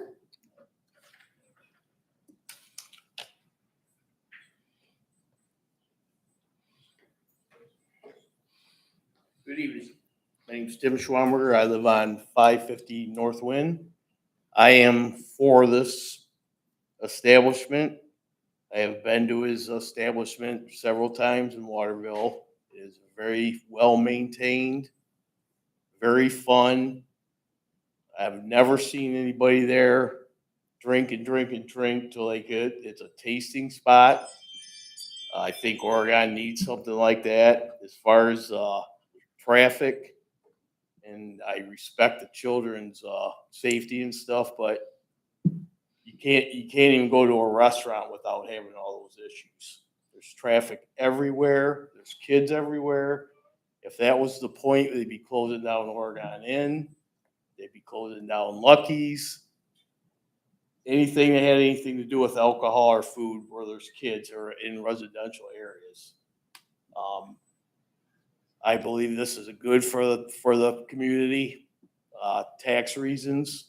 [SPEAKER 14] Good evening. My name's Tim Schwamberger. I live on 550 North Wind. I am for this establishment. I have been to his establishment several times in Waterville. It is very well maintained, very fun. I've never seen anybody there drink till they could. It's a tasting spot. I think Oregon needs something like that as far as traffic, and I respect the children's safety and stuff, but you can't even go to a restaurant without having all those issues. There's traffic everywhere. There's kids everywhere. If that was the point, they'd be closing down Oregon Inn. They'd be closing down Lucky's. Anything that had anything to do with alcohol or food where there's kids or in residential areas. I believe this is a good for the community, tax reasons.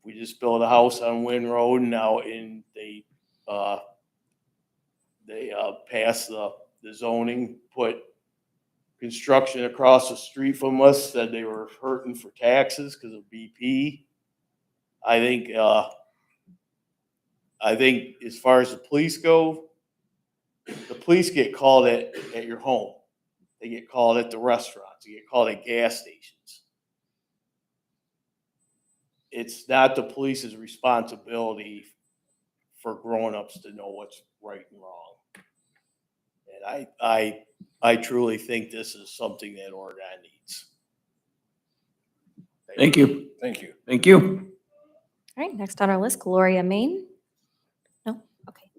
[SPEAKER 14] We just built a house on Wynn Road now they passed the zoning, put construction across the street from us, said they were hurting for taxes because of BP. I think as far as the police go, the police get called at your home. They get called at the restaurants. They get called at gas stations. It's not the police's responsibility for grown-ups to know what's right and wrong. And I truly think this is something that Oregon needs.
[SPEAKER 1] Thank you.
[SPEAKER 9] Thank you.
[SPEAKER 1] Thank you.
[SPEAKER 2] All right, next on our list, Gloria Main. No? Okay.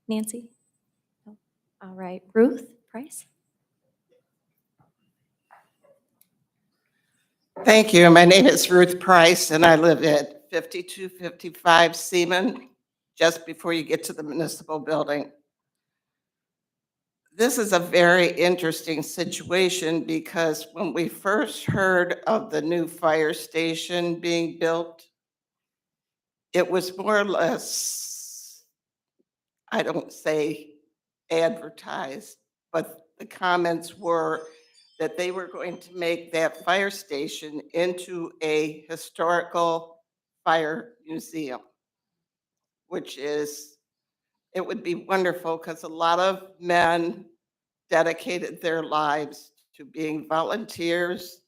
[SPEAKER 2] Nancy? No. All right, Ruth Price?
[SPEAKER 15] Thank you. My name is Ruth Price, and I live at 5255 Seaman, just before you get to the municipal building. This is a very interesting situation because when we first heard of the new fire station being built, it was more or less, I don't say advertised, but the comments were that they were going to make that fire station into a historical fire museum, which is, it would be wonderful because a lot of men dedicated their lives to being volunteers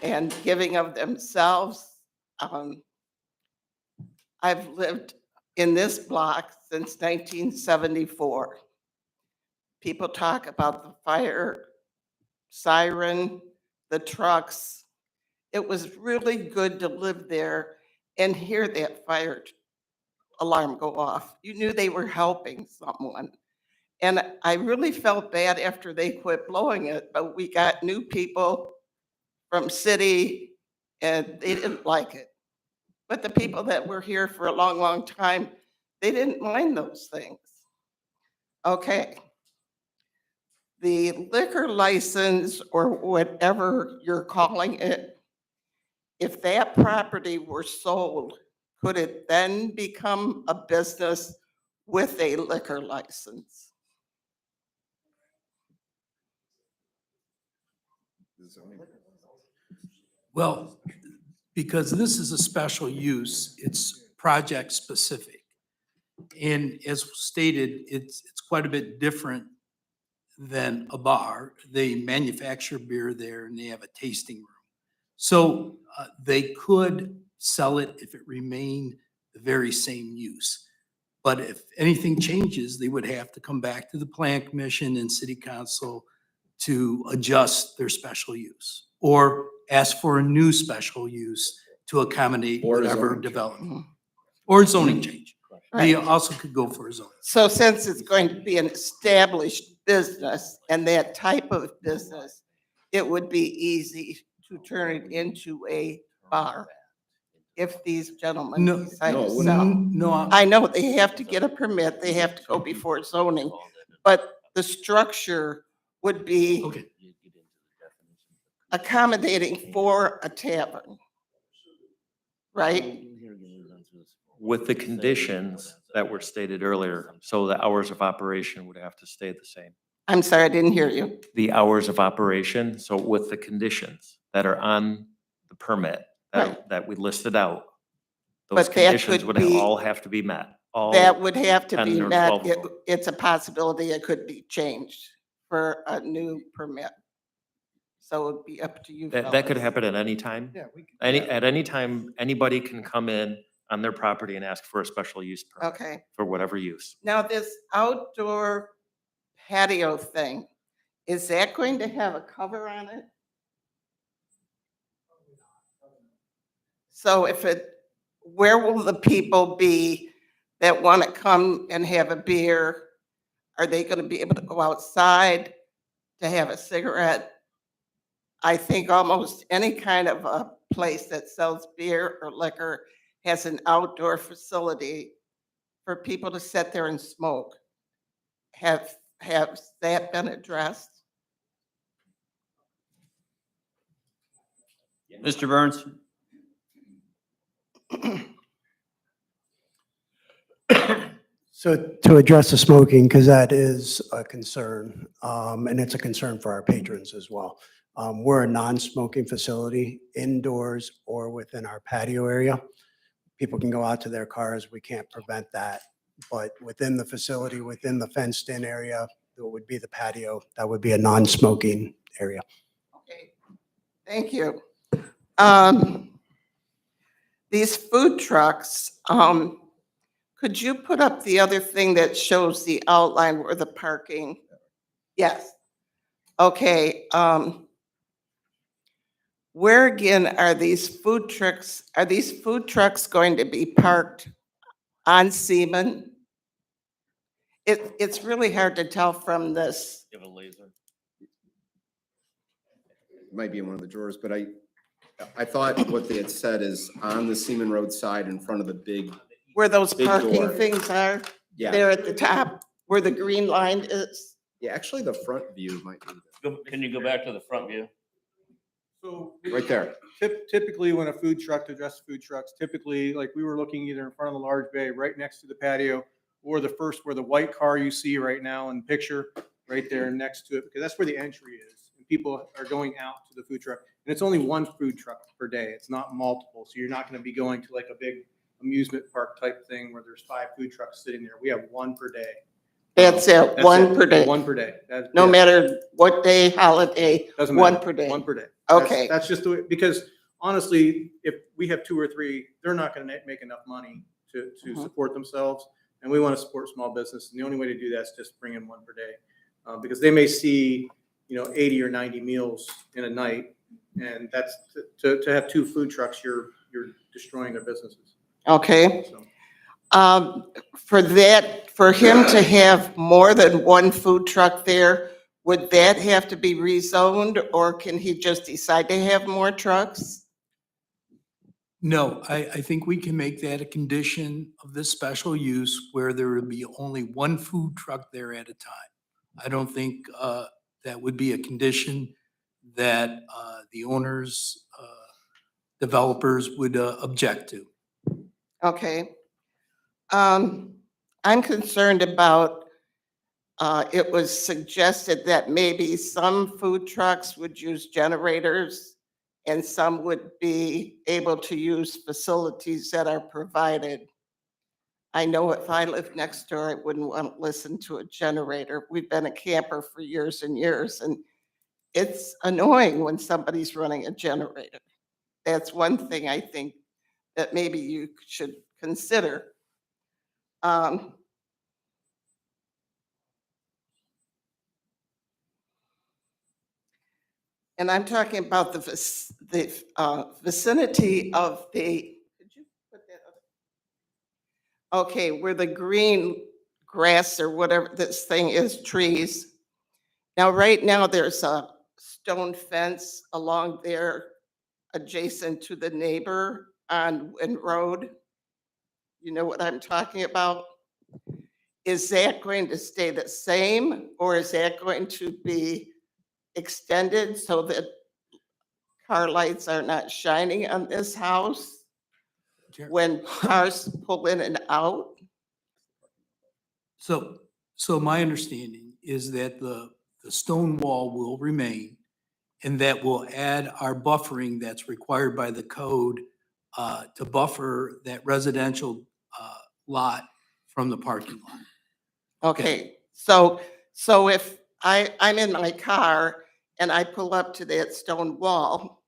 [SPEAKER 15] and giving of themselves. I've lived in this block since 1974. People talk about the fire siren, the trucks. It was really good to live there and hear that fire alarm go off. You knew they were helping someone. And I really felt bad after they quit blowing it, but we got new people from city and they didn't like it. But the people that were here for a long, long time, they didn't mind those things. Okay. The liquor license or whatever you're calling it, if that property were sold, could it then become a business with a liquor license?
[SPEAKER 3] Well, because this is a special use, it's project specific. And as stated, it's quite a bit different than a bar. They manufacture beer there and they have a tasting room. So they could sell it if it remained the very same use. But if anything changes, they would have to come back to the plan commission and city council to adjust their special use or ask for a new special use to accommodate
[SPEAKER 13] Or
[SPEAKER 3] whatever
[SPEAKER 13] zoning change.
[SPEAKER 3] development. Or zoning change. They
[SPEAKER 15] Right.
[SPEAKER 3] also could go for a zoning.
[SPEAKER 15] So since it's going to be an established business and that type of business, it would be easy to turn it into a bar if these gentlemen
[SPEAKER 3] No,
[SPEAKER 15] decide
[SPEAKER 13] no, it
[SPEAKER 15] to
[SPEAKER 13] wouldn't.
[SPEAKER 15] sell.
[SPEAKER 3] No,
[SPEAKER 15] I know they have to get a permit, they have to go before zoning, but the structure would be
[SPEAKER 3] okay.
[SPEAKER 15] accommodating for a tavern. Right?
[SPEAKER 6] With the conditions that were stated earlier, so the hours of operation would have to stay the same.
[SPEAKER 15] I'm sorry, I didn't hear you.
[SPEAKER 6] The hours of operation, so with the conditions that are on the permit that we listed out, those
[SPEAKER 15] But that
[SPEAKER 6] conditions
[SPEAKER 15] could
[SPEAKER 6] would
[SPEAKER 15] be-
[SPEAKER 6] all have to be met. All
[SPEAKER 15] That would have to
[SPEAKER 6] 10
[SPEAKER 15] be
[SPEAKER 6] or
[SPEAKER 15] met.
[SPEAKER 6] 12 of
[SPEAKER 15] It-
[SPEAKER 6] them.
[SPEAKER 15] It's a possibility it could be changed for a new permit. So it'd be up to you.
[SPEAKER 6] That could
[SPEAKER 15] fellas.
[SPEAKER 6] happen at any time.
[SPEAKER 4] Yeah, we can.
[SPEAKER 6] At any time, anybody can come in on their property and ask for a special use permit
[SPEAKER 15] Okay.
[SPEAKER 6] for whatever use.
[SPEAKER 15] Now, this outdoor patio thing, is that going to have a cover on it? So if it, where will the people be that want to come and have a beer? Are they going to be able to go outside to have a cigarette? I think almost any kind of a place that sells beer or liquor has an outdoor facility for people to sit there and smoke. Have that been addressed?
[SPEAKER 1] Mr. Burns?
[SPEAKER 10] So to address the smoking, because that is a concern, and it's a concern for our patrons as well. We're a non-smoking facility indoors or within our patio area. People can go out to their cars. We can't prevent that. But within the facility, within the fenced-in area, that would be the patio. That would be a non-smoking area.
[SPEAKER 15] Okay, thank you. These food trucks, could you put up the other thing that shows the outline where the parking? Yes. Okay, where again are these food trucks going to be parked on Seaman? It's really hard to tell from this.
[SPEAKER 6] Give a laser.
[SPEAKER 13] It might be in one of the drawers, but I thought what they had said is on the Seaman Road side in front of the big,
[SPEAKER 15] Where those
[SPEAKER 13] Big
[SPEAKER 15] parking
[SPEAKER 13] door.
[SPEAKER 15] things are,
[SPEAKER 13] yeah.
[SPEAKER 15] there at the top, where the green line is.
[SPEAKER 13] Yeah, actually the front view might be
[SPEAKER 14] Can you go back to the front view?
[SPEAKER 7] So
[SPEAKER 13] right there.
[SPEAKER 7] typically, when a food truck, to address food trucks, typically, like we were looking either in front of the large bay, right next to the patio, or the first, where the white car you see right now in the picture, right there next to it, because that's where the entry is. And people are going out to the food truck. And it's only one food truck per day. It's not multiple. So you're not going to be going to like a big amusement park type thing where there's 5 food trucks sitting there. We have one per day.
[SPEAKER 15] That's it,
[SPEAKER 7] That's
[SPEAKER 15] one
[SPEAKER 7] it.
[SPEAKER 15] per day.
[SPEAKER 7] One per day. That-
[SPEAKER 15] No
[SPEAKER 7] yeah.
[SPEAKER 15] matter what day, holiday,
[SPEAKER 7] Doesn't
[SPEAKER 15] one
[SPEAKER 7] matter.
[SPEAKER 15] per day.
[SPEAKER 7] One per day. That's-
[SPEAKER 15] Okay.
[SPEAKER 7] That's just the way, because honestly, if we have 2 or 3, they're not gonna make enough money to
[SPEAKER 15] Mhm.
[SPEAKER 7] support themselves. And we want to support small business. And the only way to do that is just bring in one per day. Because they may see, 80 or 90 meals in a night. And that's, to have two food trucks, you're destroying their businesses.
[SPEAKER 15] Okay.
[SPEAKER 7] So,
[SPEAKER 15] For him to have more than one food truck there, would that have to be rezoned, or can he just decide to have more trucks?
[SPEAKER 3] No, I think we can make that a condition of this special use where there would be only one food truck there at a time. I don't think that would be a condition that the owners, developers would object to.
[SPEAKER 15] Okay. I'm concerned about, it was suggested that maybe some food trucks would use generators and some would be able to use facilities that are provided. I know if I lived next door, I wouldn't want to listen to a generator. We've been a camper for years and years, and it's annoying when somebody's running a generator. That's one thing I think that maybe you should consider. And I'm talking about the vicinity of the, could you put that up? Okay, where the green grass or whatever this thing is, trees. Now, right now, there's a stone fence along there adjacent to the neighbor on Wynn Road. You know what I'm talking about? Is that going to stay the same, or is that going to be extended so that car lights are not shining on this house when cars pull in and out?
[SPEAKER 3] So my understanding is that the stone wall will remain, and that will add our buffering that's required by the code to buffer that residential lot from the parking lot.
[SPEAKER 15] Okay, so if I'm in my car and I pull up to that stone wall,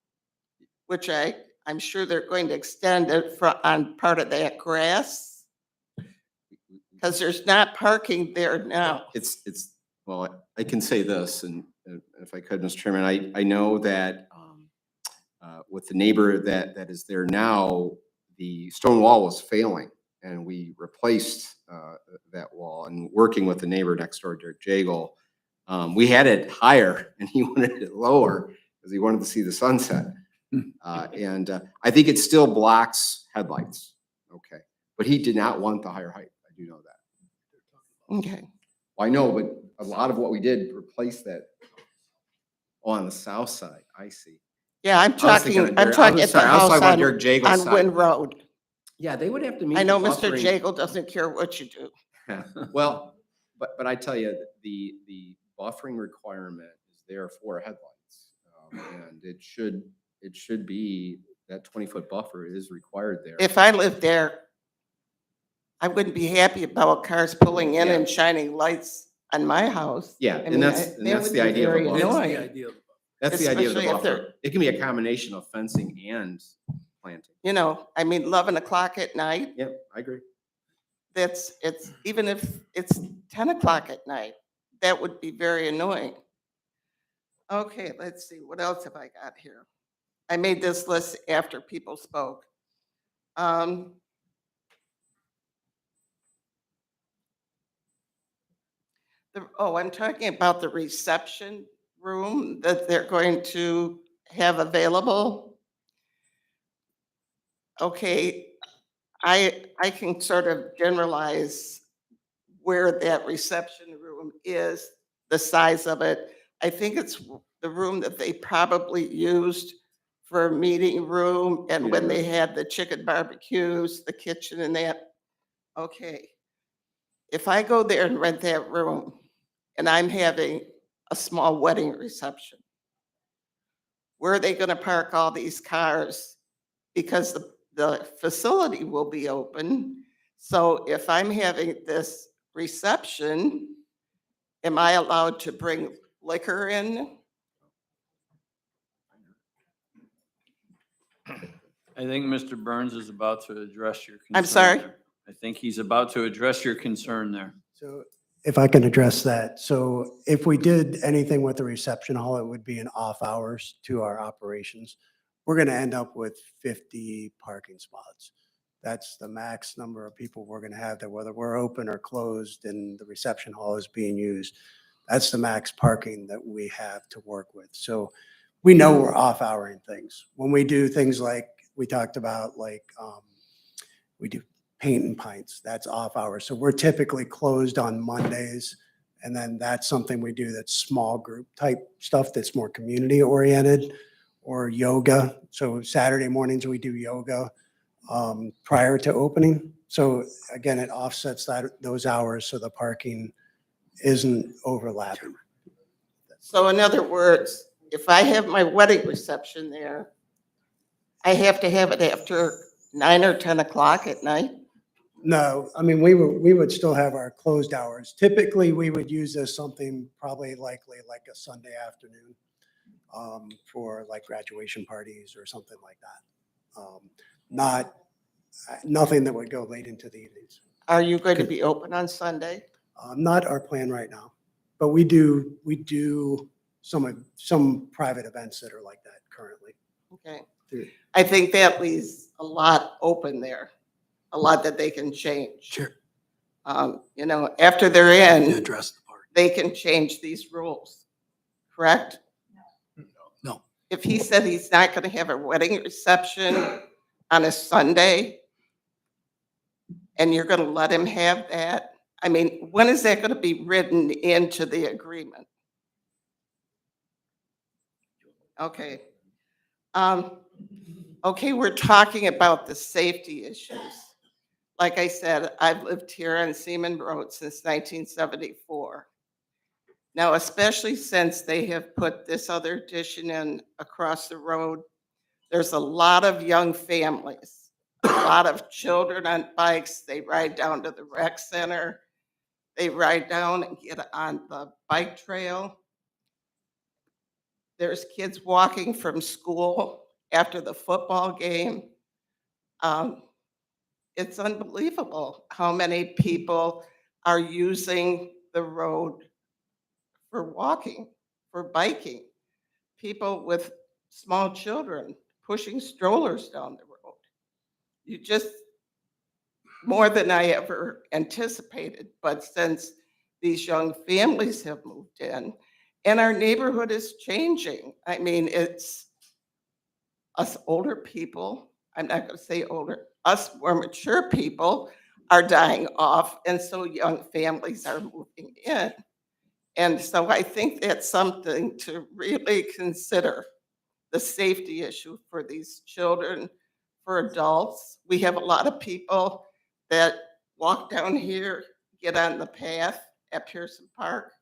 [SPEAKER 15] which I'm sure they're going to extend it on part of that grass, because there's not parking there now.
[SPEAKER 13] Well, I can say this, and if I could, Mr. Chairman, I know that with the neighbor that is there now, the stone wall was failing, and we replaced that wall. And working with the neighbor next door, Derek Jagel, we had it higher, and he wanted it lower because he wanted to see the sunset. And I think it still blocks headlights, okay? But he did not want the higher height, I do know that.
[SPEAKER 15] Okay.
[SPEAKER 13] Well, I know, but a lot of what we did replaced that on the south side, I see.
[SPEAKER 15] Yeah, I'm
[SPEAKER 13] I was
[SPEAKER 15] talking
[SPEAKER 13] thinking of
[SPEAKER 15] at the
[SPEAKER 13] Derek- I was
[SPEAKER 15] house
[SPEAKER 13] talking about Derek Jagel's
[SPEAKER 15] on
[SPEAKER 13] side.
[SPEAKER 15] Wynn Road.
[SPEAKER 13] Yeah, they would have to meet.
[SPEAKER 15] I know
[SPEAKER 13] the
[SPEAKER 15] Mr.
[SPEAKER 13] buffering-
[SPEAKER 15] Jagel doesn't care what you do.
[SPEAKER 13] Well, but I tell you, the buffering requirement is there for headlights. And it should be, that 20-foot buffer is required there.
[SPEAKER 15] If I lived there, I wouldn't be happy about cars pulling in and shining lights on my house.
[SPEAKER 13] Yeah,
[SPEAKER 15] I
[SPEAKER 13] and
[SPEAKER 15] mean,
[SPEAKER 13] that's
[SPEAKER 15] that
[SPEAKER 13] the
[SPEAKER 15] would be
[SPEAKER 13] idea of a
[SPEAKER 15] very
[SPEAKER 13] buffer.
[SPEAKER 15] annoying.
[SPEAKER 13] That's the idea of the
[SPEAKER 15] Especially if
[SPEAKER 13] buffer.
[SPEAKER 15] they're-
[SPEAKER 13] It can be a combination of fencing and planting.
[SPEAKER 15] You know, I mean, 11 o'clock at night,
[SPEAKER 13] Yep, I agree.
[SPEAKER 15] it's, even if it's 10 o'clock at night, that would be very annoying. Okay, let's see, what else have I got here? I made this list after people spoke. I'm talking about the reception room that they're going to have available. Okay, I can sort of generalize where that reception room is, the size of it. I think it's the room that they probably used for a meeting room and when they had the chicken barbecues, the kitchen and that. Okay. If I go there and rent that room and I'm having a small wedding reception, where are they going to park all these cars? Because the facility will be open. So if I'm having this reception, am I allowed to bring liquor in?
[SPEAKER 1] I think Mr. Burns is about to address your concern.
[SPEAKER 15] I'm sorry?
[SPEAKER 1] there. I think he's about to address your concern there.
[SPEAKER 10] So if I can address that. So if we did anything with the reception hall, it would be an off hours to our operations. We're going to end up with 50 parking spots. That's the max number of people we're going to have, that whether we're open or closed and the reception hall is being used, that's the max parking that we have to work with. So we know we're off-houring things. When we do things like we talked about, like we do paint and pints, that's off hours. So we're typically closed on Mondays. And then that's something we do that's small group type stuff that's more community oriented, or yoga. So Saturday mornings we do yoga prior to opening. So again, it offsets those hours so the parking isn't overlapping.
[SPEAKER 15] So in other words, if I have my wedding reception there, I have to have it after 9 or 10 o'clock at night?
[SPEAKER 10] No, I mean, we would still have our closed hours. Typically, we would use as something probably likely like a Sunday afternoon for like graduation parties or something like that. Nothing that would go late into the evenings.
[SPEAKER 15] Are you going to be open on Sunday?
[SPEAKER 10] Not our plan right now, but we do some private events that are like that currently.
[SPEAKER 15] Okay. I think that leaves a lot open there, a lot that they can change.
[SPEAKER 10] Sure.
[SPEAKER 15] You know, after they're in,
[SPEAKER 3] Address the part.
[SPEAKER 15] they can change these rules, correct?
[SPEAKER 3] No.
[SPEAKER 15] If he said he's not going to have a wedding reception on a Sunday, and you're going to let him have that, I mean, when is that going to be written into the agreement? Okay. Okay, we're talking about the safety issues. Like I said, I've lived here on Seaman Road since 1974. Now, especially since they have put this other addition in across the road, there's a lot of young families, a lot of children on bikes. They ride down to the rec center. They ride down and get on the bike trail. There's kids walking from school after the football game. It's unbelievable how many people are using the road for walking, for biking. People with small children pushing strollers down the road. You just, more than I ever anticipated, but since these young families have moved in and our neighborhood is changing. I mean, it's us older people, I'm not going to say older, us more mature people are dying off, and so young families are moving in. And so I think that's something to really consider, the safety issue for these children, for adults. We have a lot of people that walk down here, get on the path at Pearson Park.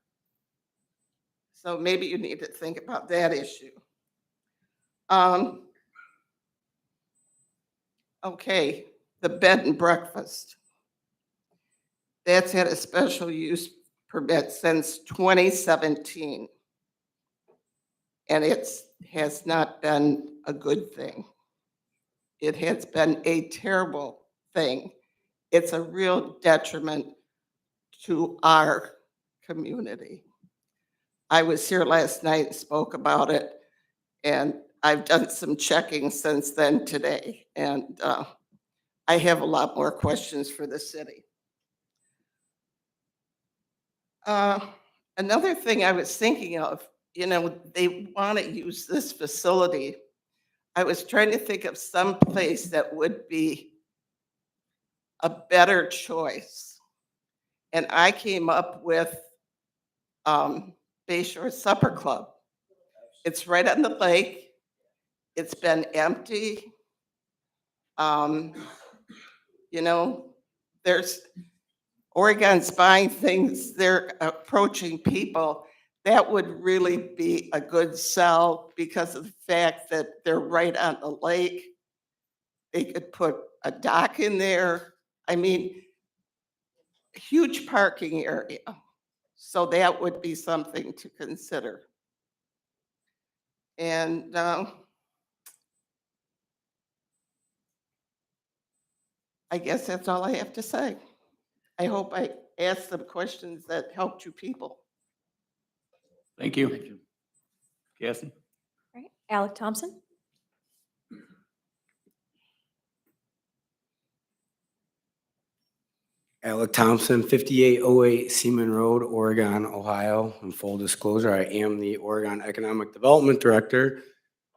[SPEAKER 15] So maybe you need to think about that issue. Okay, the bed and breakfast. That's had a special use permit since 2017. And it has not been a good thing. It has been a terrible thing. It's a real detriment to our community. I was here last night and spoke about it, and I've done some checking since then today, and I have a lot more questions for the city. Another thing I was thinking of, you know, they want to use this facility. I was trying to think of some place that would be a better choice. And I came up with Bayshore Supper Club. It's right on the lake. It's been empty. You know, there's Oregon's buying things, they're approaching people. That would really be a good sell because of the fact that they're right on the lake. They could put a dock in there. I mean, huge parking area. So that would be something to consider. And I guess that's all I have to say. I hope I asked some questions that helped you people.
[SPEAKER 1] Thank you. Kathy?
[SPEAKER 2] All right, Alec Thompson?
[SPEAKER 16] Alec Thompson, 5808 Seaman Road, Oregon, Ohio. In full disclosure, I am the Oregon Economic Development Director.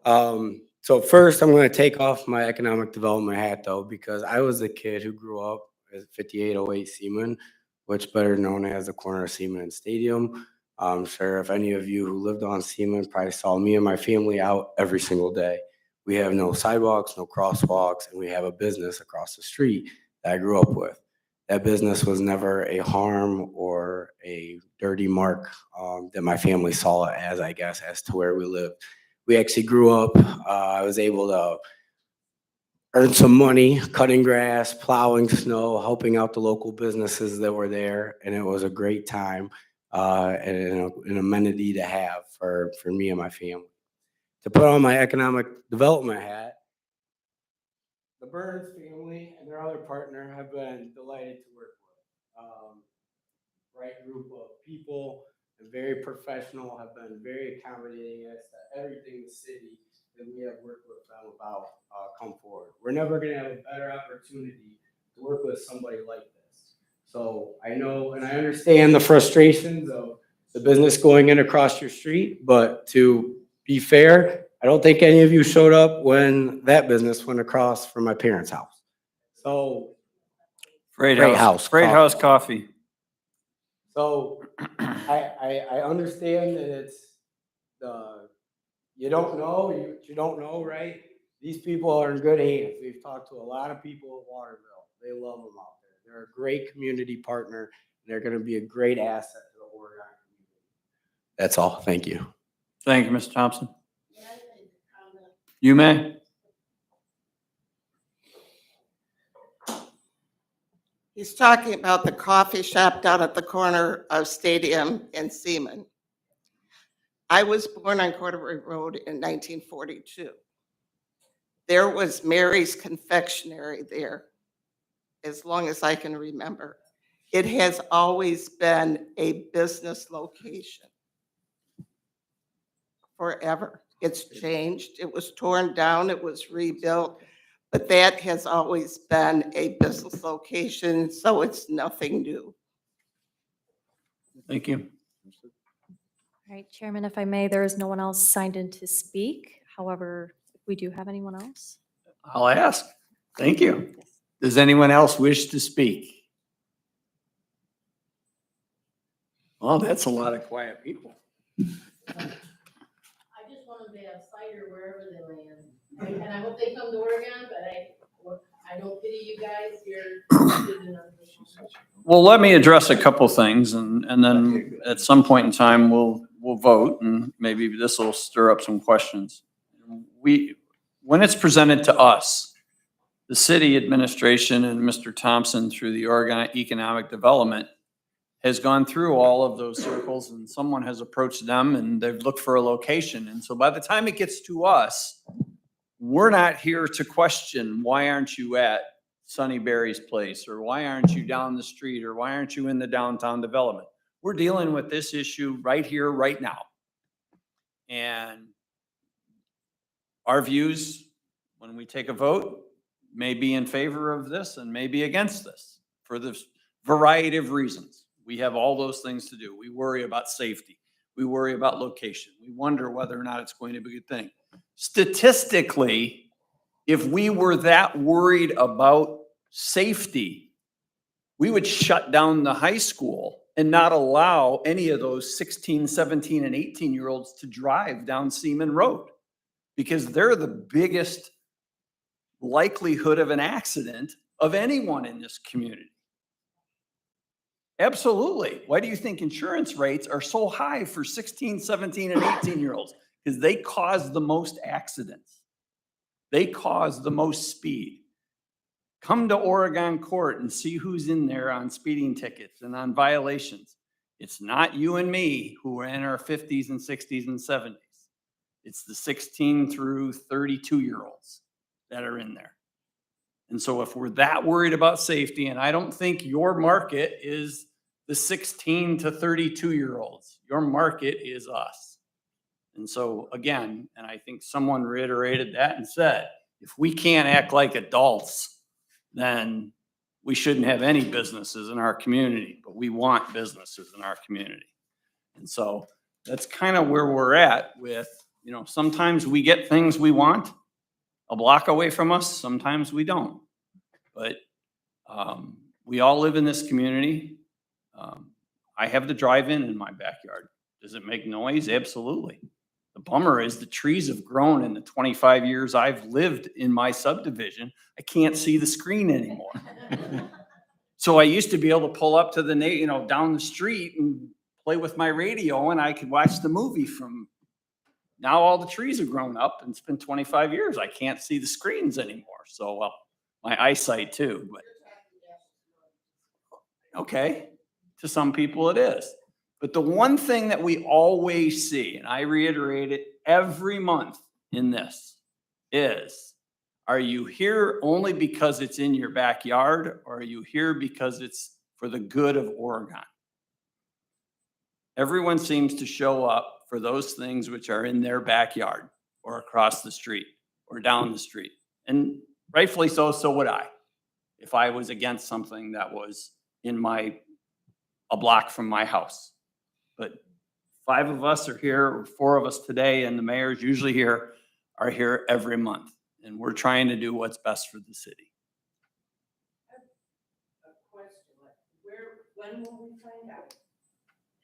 [SPEAKER 16] So first, I'm going to take off my economic development hat though, because I was the kid who grew up at 5808 Seaman, which better known as the corner of Seaman and Stadium. I'm sure if any of you who lived on Seaman probably saw me and my family out every single day. We have no sidewalks, no crosswalks, and we have a business across the street that I grew up with. That business was never a harm or a dirty mark that my family saw it as, I guess, as to where we lived. We actually grew up, I was able to earn some money, cutting grass, plowing snow, helping out the local businesses that were there, and it was a great time and an amenity to have for me and my family. To put on my economic development hat, the Burns family and their other partner have been delighted to work with. Right group of people, and very professional, have been very accommodating as to everything the city that we have worked with them about come forward. We're never going to have a better opportunity to work with somebody like this. So I know and I understand the frustrations of the business going in across your street, but to be fair, I don't think any of you showed up when that business went across from my parents' house. So
[SPEAKER 1] Freight
[SPEAKER 16] Freight
[SPEAKER 1] House.
[SPEAKER 16] House
[SPEAKER 1] Freight
[SPEAKER 16] Coffee.
[SPEAKER 1] House Coffee.
[SPEAKER 16] So I understand that it's you don't know, you don't know, right? These people are in good hands. We've talked to a lot of people at Waterville. They love them out there. They're a great community partner. And they're going to be a great asset to the Oregon community. That's all. Thank you.
[SPEAKER 1] Thank you, Mr. Thompson. You may.
[SPEAKER 15] He's talking about the coffee shop down at the corner of Stadium and Seaman. I was born on Corduroy Road in 1942. There was Mary's Confectionery there, as long as I can remember. It has always been a business location. Forever. It's changed. It was torn down. It was rebuilt. But that has always been a business location, so it's nothing new.
[SPEAKER 1] Thank you.
[SPEAKER 2] All right, Chairman, if I may, there is no one else signed in to speak. However, if we do have anyone else.
[SPEAKER 1] I'll ask. Thank you. Does anyone else wish to speak? Well, that's a lot of quiet people.
[SPEAKER 5] I just want them to have cider wherever they land. And I hope they come to Oregon, but I don't pity you guys.
[SPEAKER 1] Well, let me address a couple things and then at some point in time, we'll vote and maybe this will stir up some questions. When it's presented to us, the city administration and Mr. Thompson through the Oregon Economic Development has gone through all of those circles and someone has approached them and they've looked for a location. And so by the time it gets to us, we're not here to question, why aren't you at Sonny Berry's place? Or why aren't you down the street? Or why aren't you in the downtown development? We're dealing with this issue right here, right now. And our views, when we take a vote, may be in favor of this and may be against this for this variety of reasons. We have all those things to do. We worry about safety. We worry about location. We wonder whether or not it's going to be a good thing. Statistically, if we were that worried about safety, we would shut down the high school and not allow any of those 16, 17, and 18-year-olds to drive down Seaman Road because they're the biggest likelihood of an accident of anyone in this community. Absolutely. Why do you think insurance rates are so high for 16, 17, and 18-year-olds? Because they cause the most accidents. They cause the most speed. Come to Oregon court and see who's in there on speeding tickets and on violations. It's not you and me who are in our 50s and 60s and 70s. It's the 16 through 32-year-olds that are in there. And so if we're that worried about safety, and I don't think your market is the 16 to 32-year-olds, your market is us. And so again, and I think someone reiterated that and said, if we can't act like adults, then we shouldn't have any businesses in our community, but we want businesses in our community. And so that's kind of where we're at with, you know, sometimes we get things we want a block away from us, sometimes we don't. But we all live in this community. I have the drive-in in my backyard. Does it make noise? Absolutely. The bummer is the trees have grown in the 25 years I've lived in my subdivision. I can't see the screen anymore. So I used to be able to pull up to the, you know, down the street and play with my radio and I could watch the movie from, now all the trees have grown up and it's been 25 years. I can't see the screens anymore. So, well, my eyesight too, but okay, to some people it is. But the one thing that we always see, and I reiterate it every month in this, is, are you here only because it's in your backyard, or are you here because it's for the good of Oregon? Everyone seems to show up for those things which are in their backyard, or across the street, or down the street. And rightfully so, so would I, if I was against something that was in a block from my house. But 5 of us are here, or 4 of us today, and the mayor's usually here, are here every month. And we're trying to do what's best for the city.
[SPEAKER 5] A question, like, when will we find out?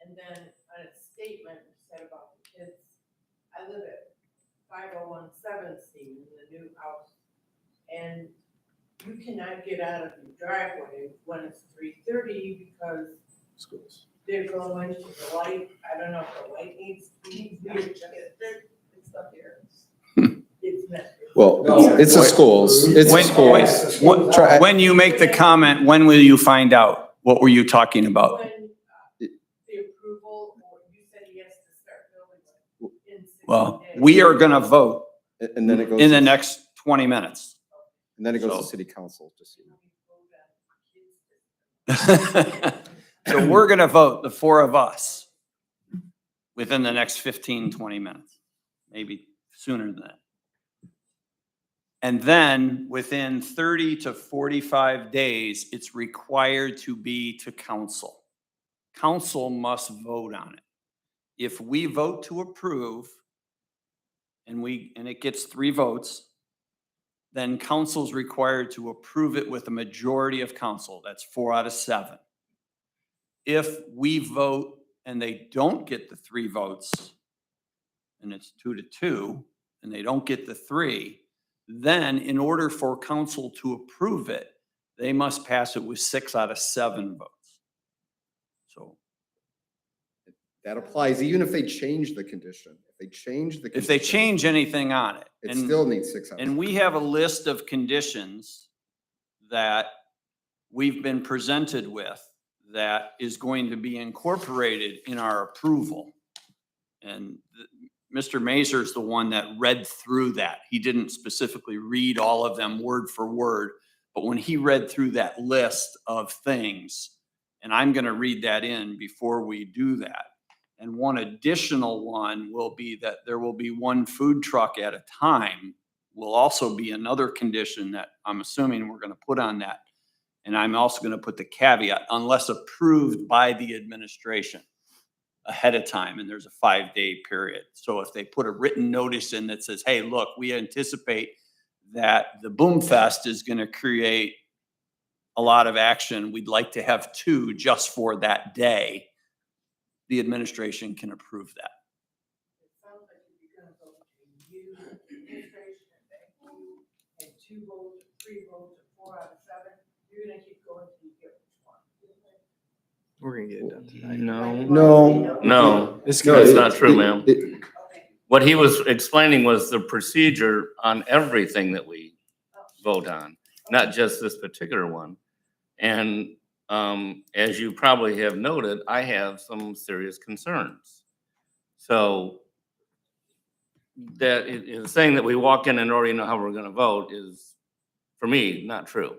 [SPEAKER 5] And then a statement said about the kids. I live at 5017 Stevens, in the new house. And you cannot get out of your driveway when it's 3:30 because
[SPEAKER 4] Schools.
[SPEAKER 5] they're going to the light. I don't know if the light needs to be adjusted. It's up here. It's not.
[SPEAKER 13] Well, it's the schools, it's the schools.
[SPEAKER 1] When you make the comment, when will you find out? What were you talking about?
[SPEAKER 5] When the approval, or you said yes to start building in 60
[SPEAKER 1] Well,
[SPEAKER 5] days.
[SPEAKER 1] we are gonna vote
[SPEAKER 13] And then it goes.
[SPEAKER 1] in the next 20 minutes.
[SPEAKER 13] And then it goes
[SPEAKER 1] So-
[SPEAKER 13] to city council, just so you know.
[SPEAKER 1] So we're gonna vote, the 4 of us, within the next 15, 20 minutes, maybe sooner than that. And then within 30 to 45 days, it's required to be to council. Council must vote on it. If we vote to approve and it gets 3 votes, then council's required to approve it with a majority of council. That's 4 out of 7. If we vote and they don't get the 3 votes, and it's 2 to 2, and they don't get the 3, then in order for council to approve it, they must pass it with 6 out of 7 votes. So
[SPEAKER 13] That applies even if they change the condition. If they change the.
[SPEAKER 1] if they
[SPEAKER 13] condition,
[SPEAKER 1] change anything on it.
[SPEAKER 13] It
[SPEAKER 1] and-
[SPEAKER 13] still needs 6 out.
[SPEAKER 1] And we have a list of conditions that we've been presented with that is going to be incorporated in our approval. And Mr. Mazur is the one that read through that. He didn't specifically read all of them word for word, but when he read through that list of things, and I'm going to read that in before we do that. And one additional one will be that there will be 1 food truck at a time. Will also be another condition that I'm assuming we're going to put on that. And I'm also going to put the caveat, unless approved by the administration ahead of time, and there's a 5-day period. So if they put a written notice in that says, hey, look, we anticipate that the Boom Fest is going to create a lot of action. We'd like to have 2 just for that day. The administration can approve that.
[SPEAKER 5] It sounds like you're gonna go to you, administration, and you, and 2 votes, 3 votes, or 4 out of 7. You're gonna keep going till you get which one.
[SPEAKER 14] We're gonna get it done tonight.
[SPEAKER 8] No,
[SPEAKER 14] This
[SPEAKER 8] that's
[SPEAKER 14] guy's
[SPEAKER 8] not true, ma'am.
[SPEAKER 5] Okay.
[SPEAKER 8] What he was explaining was the procedure on everything that we vote on, not just this particular one. And as you probably have noted, I have some serious concerns. So that saying that we walk in and already know how we're gonna vote is for me, not true.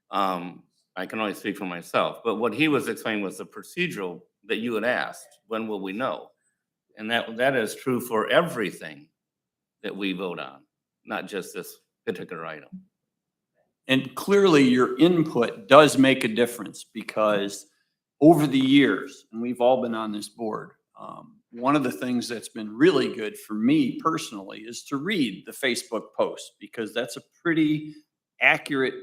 [SPEAKER 8] I can only speak for myself, but what he was explaining was the procedural that you had asked, when will we know? And that is true for everything that we vote on, not just this particular item.
[SPEAKER 1] And clearly your input does make a difference because over the years, and we've all been on this board, one of the things that's been really good for me personally is to read the Facebook posts because that's a pretty accurate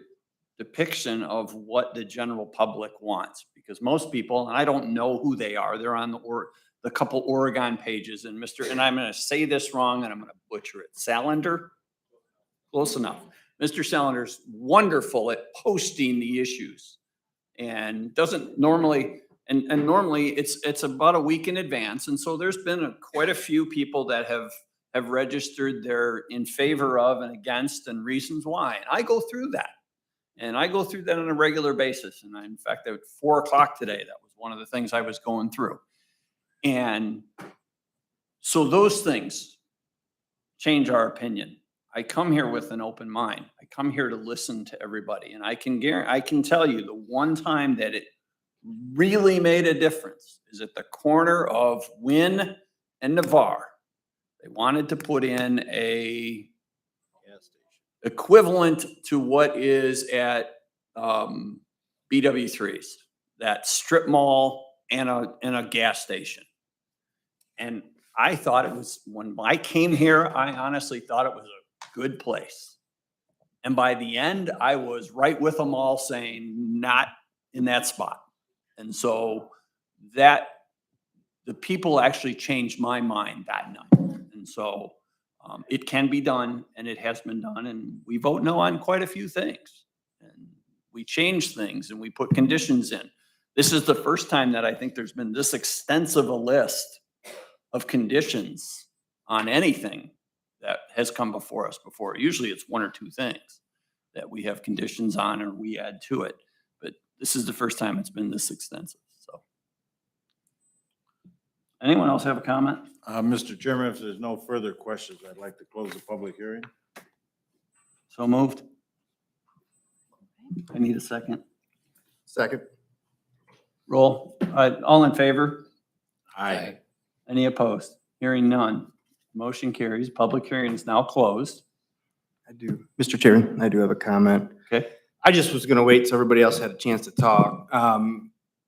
[SPEAKER 1] depiction of what the general public wants. Because most people, and I don't know who they are, they're on the couple Oregon pages and and I'm gonna say this wrong and I'm gonna butcher it, Salander? Close enough. Mr. Salander's wonderful at posting the issues and doesn't normally, and normally it's about a week in advance. And so there's been quite a few people that have registered their in favor of and against and reasons why. And I go through that. And I go through that on a regular basis. And in fact, at 4 o'clock today, that was one of the things I was going through. And so those things change our opinion. I come here with an open mind. I come here to listen to everybody. And I can tell you the one time that it really made a difference is at the corner of Wynn and Navarre. They wanted to put in a equivalent to what is at BW3s, that strip mall and a gas station. And I thought it was, when I came here, I honestly thought it was a good place. And by the end, I was right with them all saying, not in that spot. And so the people actually changed my mind that night. And so it can be done, and it has been done, and we vote no on quite a few things. And we change things, and we put conditions in. This is the first time that I think there's been this extensive a list of conditions on anything that has come before us before. Usually it's 1 or 2 things that we have conditions on or we add to it. But this is the first time it's been this extensive, so. Anyone else have a comment?
[SPEAKER 9] Mr. Chairman, if there's no further questions, I'd like to close the public hearing.
[SPEAKER 1] So moved. I need a second.
[SPEAKER 4] Second.
[SPEAKER 1] Roll. All in favor?
[SPEAKER 9] Aye.
[SPEAKER 1] Any opposed? Hearing none. Motion carries. Public hearing is now closed.
[SPEAKER 16] I do. Mr. Chairman, I do have a comment.
[SPEAKER 1] Okay.
[SPEAKER 16] I just was gonna wait till everybody else had a chance to talk.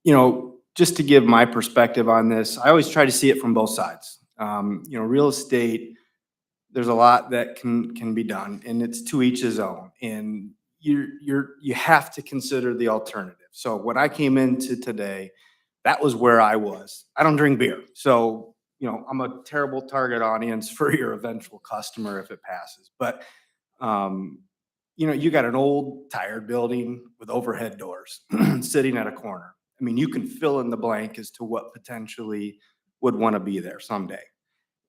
[SPEAKER 16] You know, just to give my perspective on this, I always try to see it from both sides. You know, real estate, there's a lot that can be done, and it's to each his own. And you have to consider the alternative. So when I came into today, that was where I was. I don't drink beer, so you know, I'm a terrible target audience for your eventual customer if it passes. But you know, you got an old tired building with overhead doors sitting at a corner. I mean, you can fill in the blank as to what potentially would want to be there someday.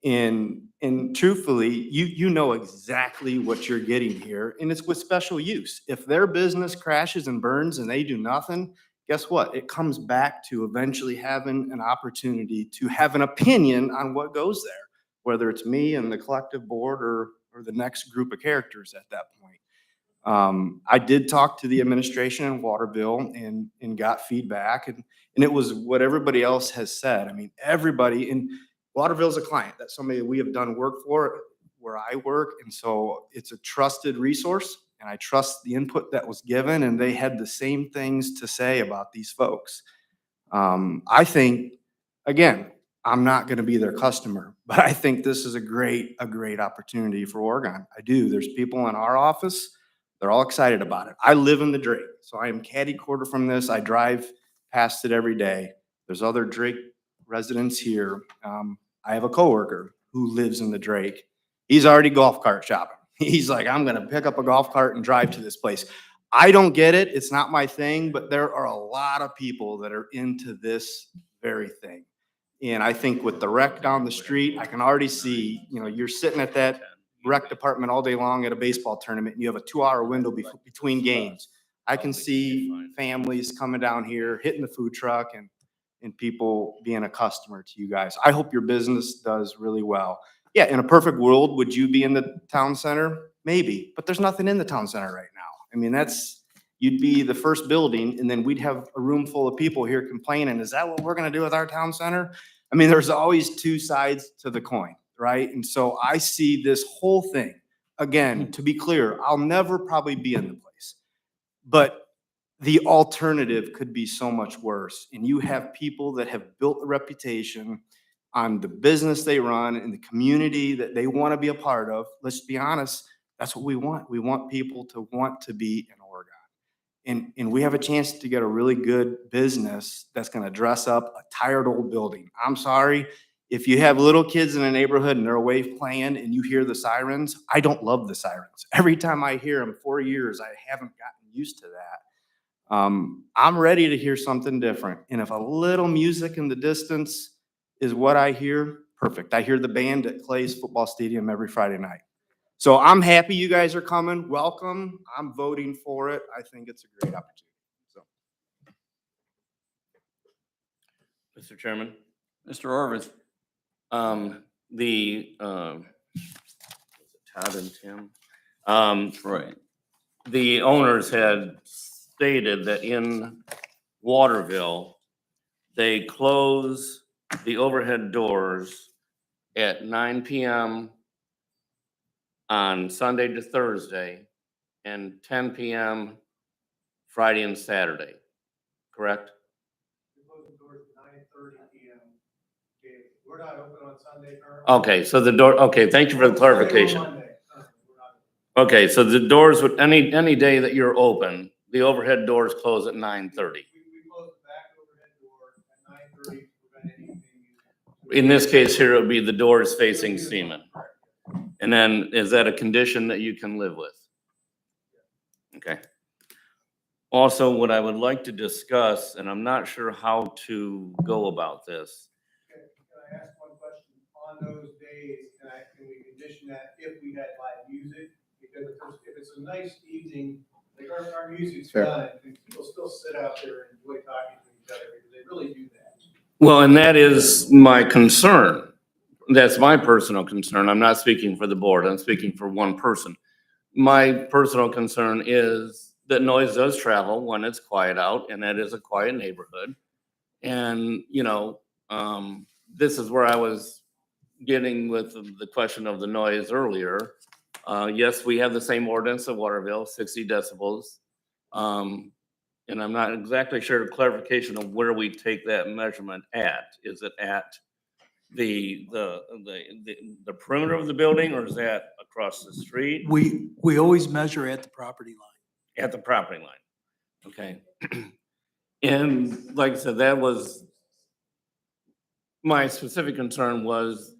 [SPEAKER 16] And truthfully, you know exactly what you're getting here, and it's with special use. If their business crashes and burns and they do nothing, guess what? It comes back to eventually having an opportunity to have an opinion on what goes there, whether it's me and the collective board or the next group of characters at that point. I did talk to the administration in Waterville and got feedback, and it was what everybody else has said. I mean, everybody in Waterville's a client. That's somebody that we have done work for where I work, and so it's a trusted resource, and I trust the input that was given, and they had the same things to say about these folks. I think, again, I'm not going to be their customer, but I think this is a great opportunity for Oregon. I do. There's people in our office. They're all excited about it. I live in the Drake, so I am catty-corner from this. I drive past it every day. There's other Drake residents here. I have a coworker who lives in the Drake. He's already golf cart shopping. He's like, I'm going to pick up a golf cart and drive to this place. I don't get it. It's not my thing, but there are a lot of people that are into this very thing. And I think with the rec down the street, I can already see, you know, you're sitting at that rec department all day long at a baseball tournament, and you have a 2-hour window between games. I can see families coming down here, hitting the food truck, and people being a customer to you guys. I hope your business does really well. Yeah, in a perfect world, would you be in the town center? Maybe, but there's nothing in the town center right now. I mean, you'd be the first building and then we'd have a room full of people here complaining, is that what we're gonna do with our town center? I mean, there's always two sides to the coin, right? And so I see this whole thing, again, to be clear, I'll never probably be in the place. But the alternative could be so much worse. And you have people that have built a reputation on the business they run and the community that they want to be a part of. Let's be honest, that's what we want. We want people to want to be in Oregon. And we have a chance to get a really good business that's going to dress up a tired old building. I'm sorry, if you have little kids in a neighborhood and they're away playing and you hear the sirens, I don't love the sirens. Every time I hear them, 4 years, I haven't gotten used to that. I'm ready to hear something different. And if a little music in the distance is what I hear, perfect. I hear the band at Clay's football stadium every Friday night. So I'm happy you guys are coming. Welcome. I'm voting for it. I think it's a great opportunity. So.
[SPEAKER 8] Mr. Chairman,
[SPEAKER 1] Mr. Orvis.
[SPEAKER 8] Todd and Tim,
[SPEAKER 1] Right.
[SPEAKER 8] the owners had stated that in Waterville, they close the overhead doors at 9 p.m. on Sunday to Thursday and 10 p.m. Friday and Saturday, correct?
[SPEAKER 10] We're not open on Sunday.
[SPEAKER 8] Okay, so the door, okay, thank you for the clarification. Okay, so the doors would, any day that you're open, the overhead doors close at 9:30.
[SPEAKER 10] We close the back overhead door at 9:30 to prevent anything.
[SPEAKER 8] In this case here, it would be the doors facing Seaman. And then is that a condition that you can live with? Okay. Also, what I would like to discuss, and I'm not sure how to go about this.
[SPEAKER 10] Can I ask one question? On those days, can we condition that if we had live music? Because if it's a nice evening, like our music's
[SPEAKER 13] Fair.
[SPEAKER 10] done, and people still sit out there and enjoy talking to each other because they really do that.
[SPEAKER 8] Well, and that is my concern. That's my personal concern. I'm not speaking for the board. I'm speaking for one person. My personal concern is that noise does travel when it's quiet out, and that is a quiet neighborhood. And, this is where I was getting with the question of the noise earlier. Yes, we have the same ordinance of Waterville, 60 decibels. And I'm not exactly sure the clarification of where we take that measurement at. Is it at the perimeter of the building, or is that across the street?
[SPEAKER 3] We always measure at the property line.
[SPEAKER 8] At the property line. Okay. And like I said, that was my specific concern, was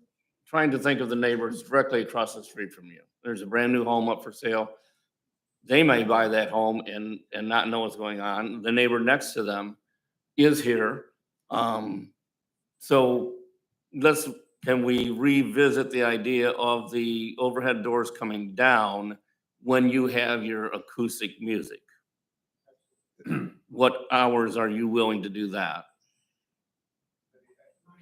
[SPEAKER 8] trying to think of the neighbors directly across the street from you. There's a brand new home up for sale. They may buy that home and not know what's going on. The neighbor next to them is here. So can we revisit the idea of the overhead doors coming down when you have your acoustic music? What hours are you willing to do that?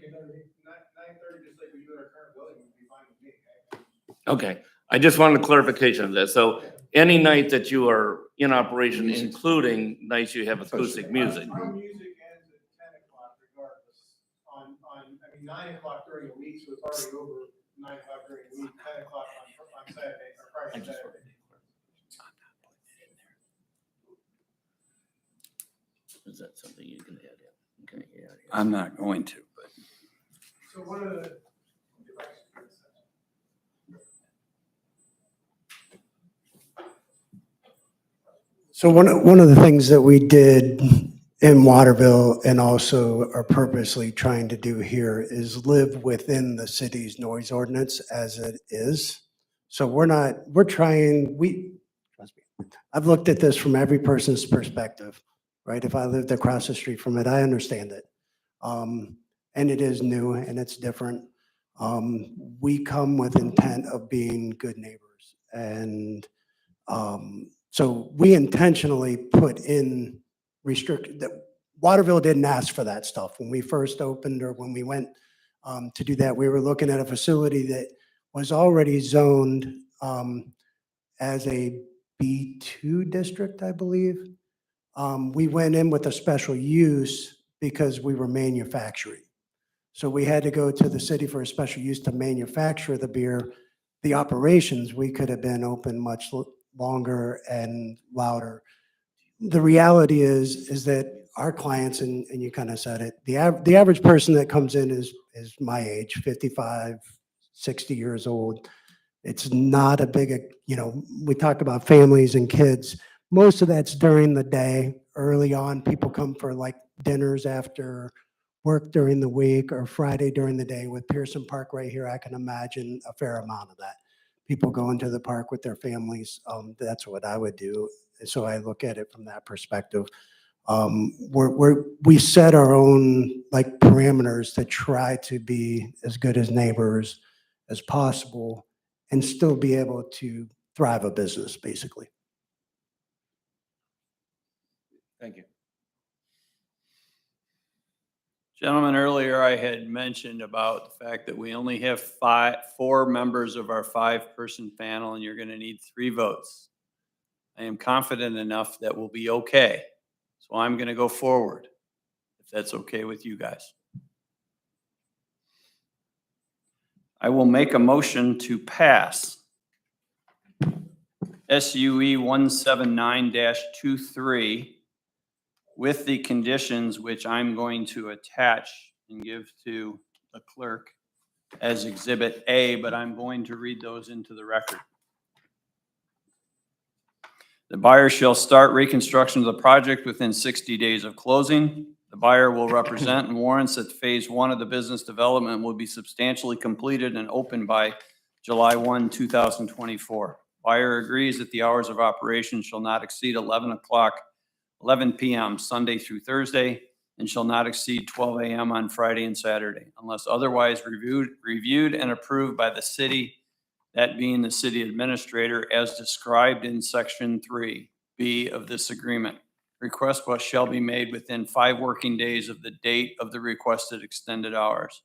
[SPEAKER 10] 9:30, just like we do in our current building, would be fine with me.
[SPEAKER 8] Okay, I just wanted clarification of this. So any night that you are in operation, including nights you have acoustic music.
[SPEAKER 10] Our music ends at 10 o'clock regardless. I mean, 9 o'clock during the week, so it's already over 9 o'clock during the week, 10 o'clock on Saturday, or Friday, and Saturday.
[SPEAKER 8] Is that something you can add in? Okay, yeah.
[SPEAKER 1] I'm not going to, but.
[SPEAKER 10] So one of the. So one of the things that we did in Waterville and also are purposely trying to do here is live within the city's noise ordinance as it is. So I've looked at this from every person's perspective, right? If I lived across the street from it, I understand it. And it is new and it's different. We come with intent of being good neighbors. And so we intentionally put in that Waterville didn't ask for that stuff. When we first opened or when we went to do that, we were looking at a facility that was already zoned as a B2 district, I believe. We went in with a special use because we were manufacturing. So we had to go to the city for a special use to manufacture the beer. The operations, we could have been open much longer and louder. The reality is that our clients, and you kind of said it, the average person that comes in is my age, 55, 60 years old. It's not a big, we talk about families and kids. Most of that's during the day. Early on, people come for like dinners after work during the week or Friday during the day. With Pearson Park right here, I can imagine a fair amount of that. People going to the park with their families. That's what I would do. So I look at it from that perspective. We set our own like parameters to try to be as good as neighbors as possible and still be able to thrive a business, basically.
[SPEAKER 12] Thank you.
[SPEAKER 1] Gentlemen, earlier I had mentioned about the fact that we only have 4 members of our 5-person panel, and you're going to need 3 votes. I am confident enough that we'll be okay. So I'm going to go forward, if that's okay with you guys. I will make a motion to pass SUE 179-23 with the conditions which I'm going to attach and give to the clerk as Exhibit A, but I'm going to read those into the record. The buyer shall start reconstruction of the project within 60 days of closing. The buyer will represent and warrants that phase 1 of the business development will be substantially completed and open by July 1, 2024. Buyer agrees that the hours of operation shall not exceed 11 p.m. Sunday through Thursday and shall not exceed 12 a.m. on Friday and Saturday, unless otherwise reviewed and approved by the city, that being the city administrator, as described in Section 3B of this agreement. Request shall be made within 5 working days of the date of the requested extended hours.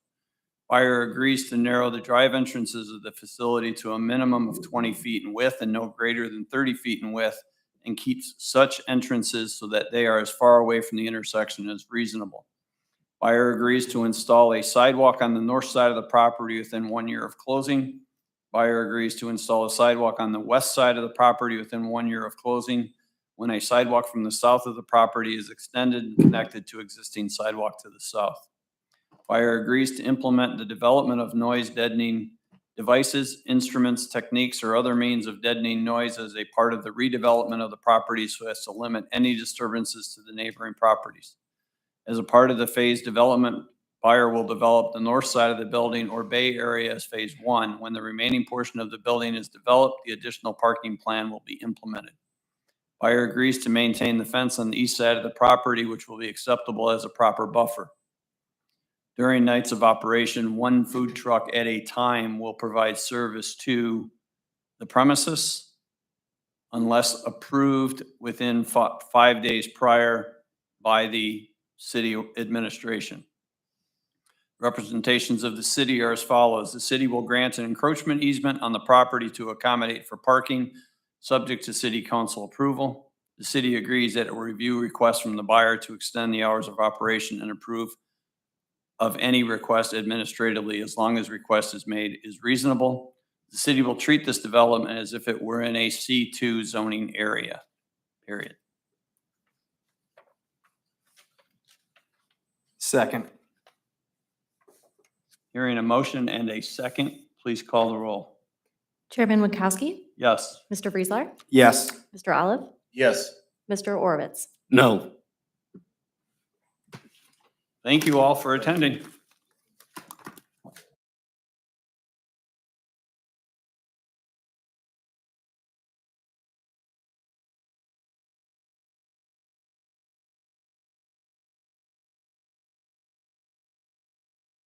[SPEAKER 1] Buyer agrees to narrow the drive entrances of the facility to a minimum of 20 feet in width and no greater than 30 feet in width, and keeps such entrances so that they are as far away from the intersection as reasonable. Buyer agrees to install a sidewalk on the north side of the property within 1 year of closing. Buyer agrees to install a sidewalk on the west side of the property within 1 year of closing, when a sidewalk from the south of the property is extended and connected to existing sidewalk to the south. Buyer agrees to implement the development of noise deadening devices, instruments, techniques, or other means of deadening noise as a part of the redevelopment of the property so as to limit any disturbances to the neighboring properties. As a part of the phase development, buyer will develop the north side of the building or bay area as phase 1. When the remaining portion of the building is developed, the additional parking plan will be implemented. Buyer agrees to maintain the fence on the east side of the property, which will be acceptable as a proper buffer. During nights of operation, 1 food truck at a time will provide service to the premises unless approved within 5 days prior by the city administration. Representations of the city are as follows. The city will grant an encroachment easement on the property to accommodate for parking, subject to city council approval. The city agrees that it will review requests from the buyer to extend the hours of operation and approve of any request administratively as long as request is made is reasonable. The city will treat this development as if it were in a C2 zoning area, period.
[SPEAKER 7] Second.
[SPEAKER 1] Hearing a motion and a second, please call the roll.
[SPEAKER 2] Chairman Winkowski,
[SPEAKER 1] Yes.
[SPEAKER 2] Mr. Vrieslar,
[SPEAKER 7] Yes.
[SPEAKER 2] Mr. Olive,
[SPEAKER 14] Yes.
[SPEAKER 2] Mr. Orovitz.
[SPEAKER 8] No.
[SPEAKER 1] Thank you all for attending.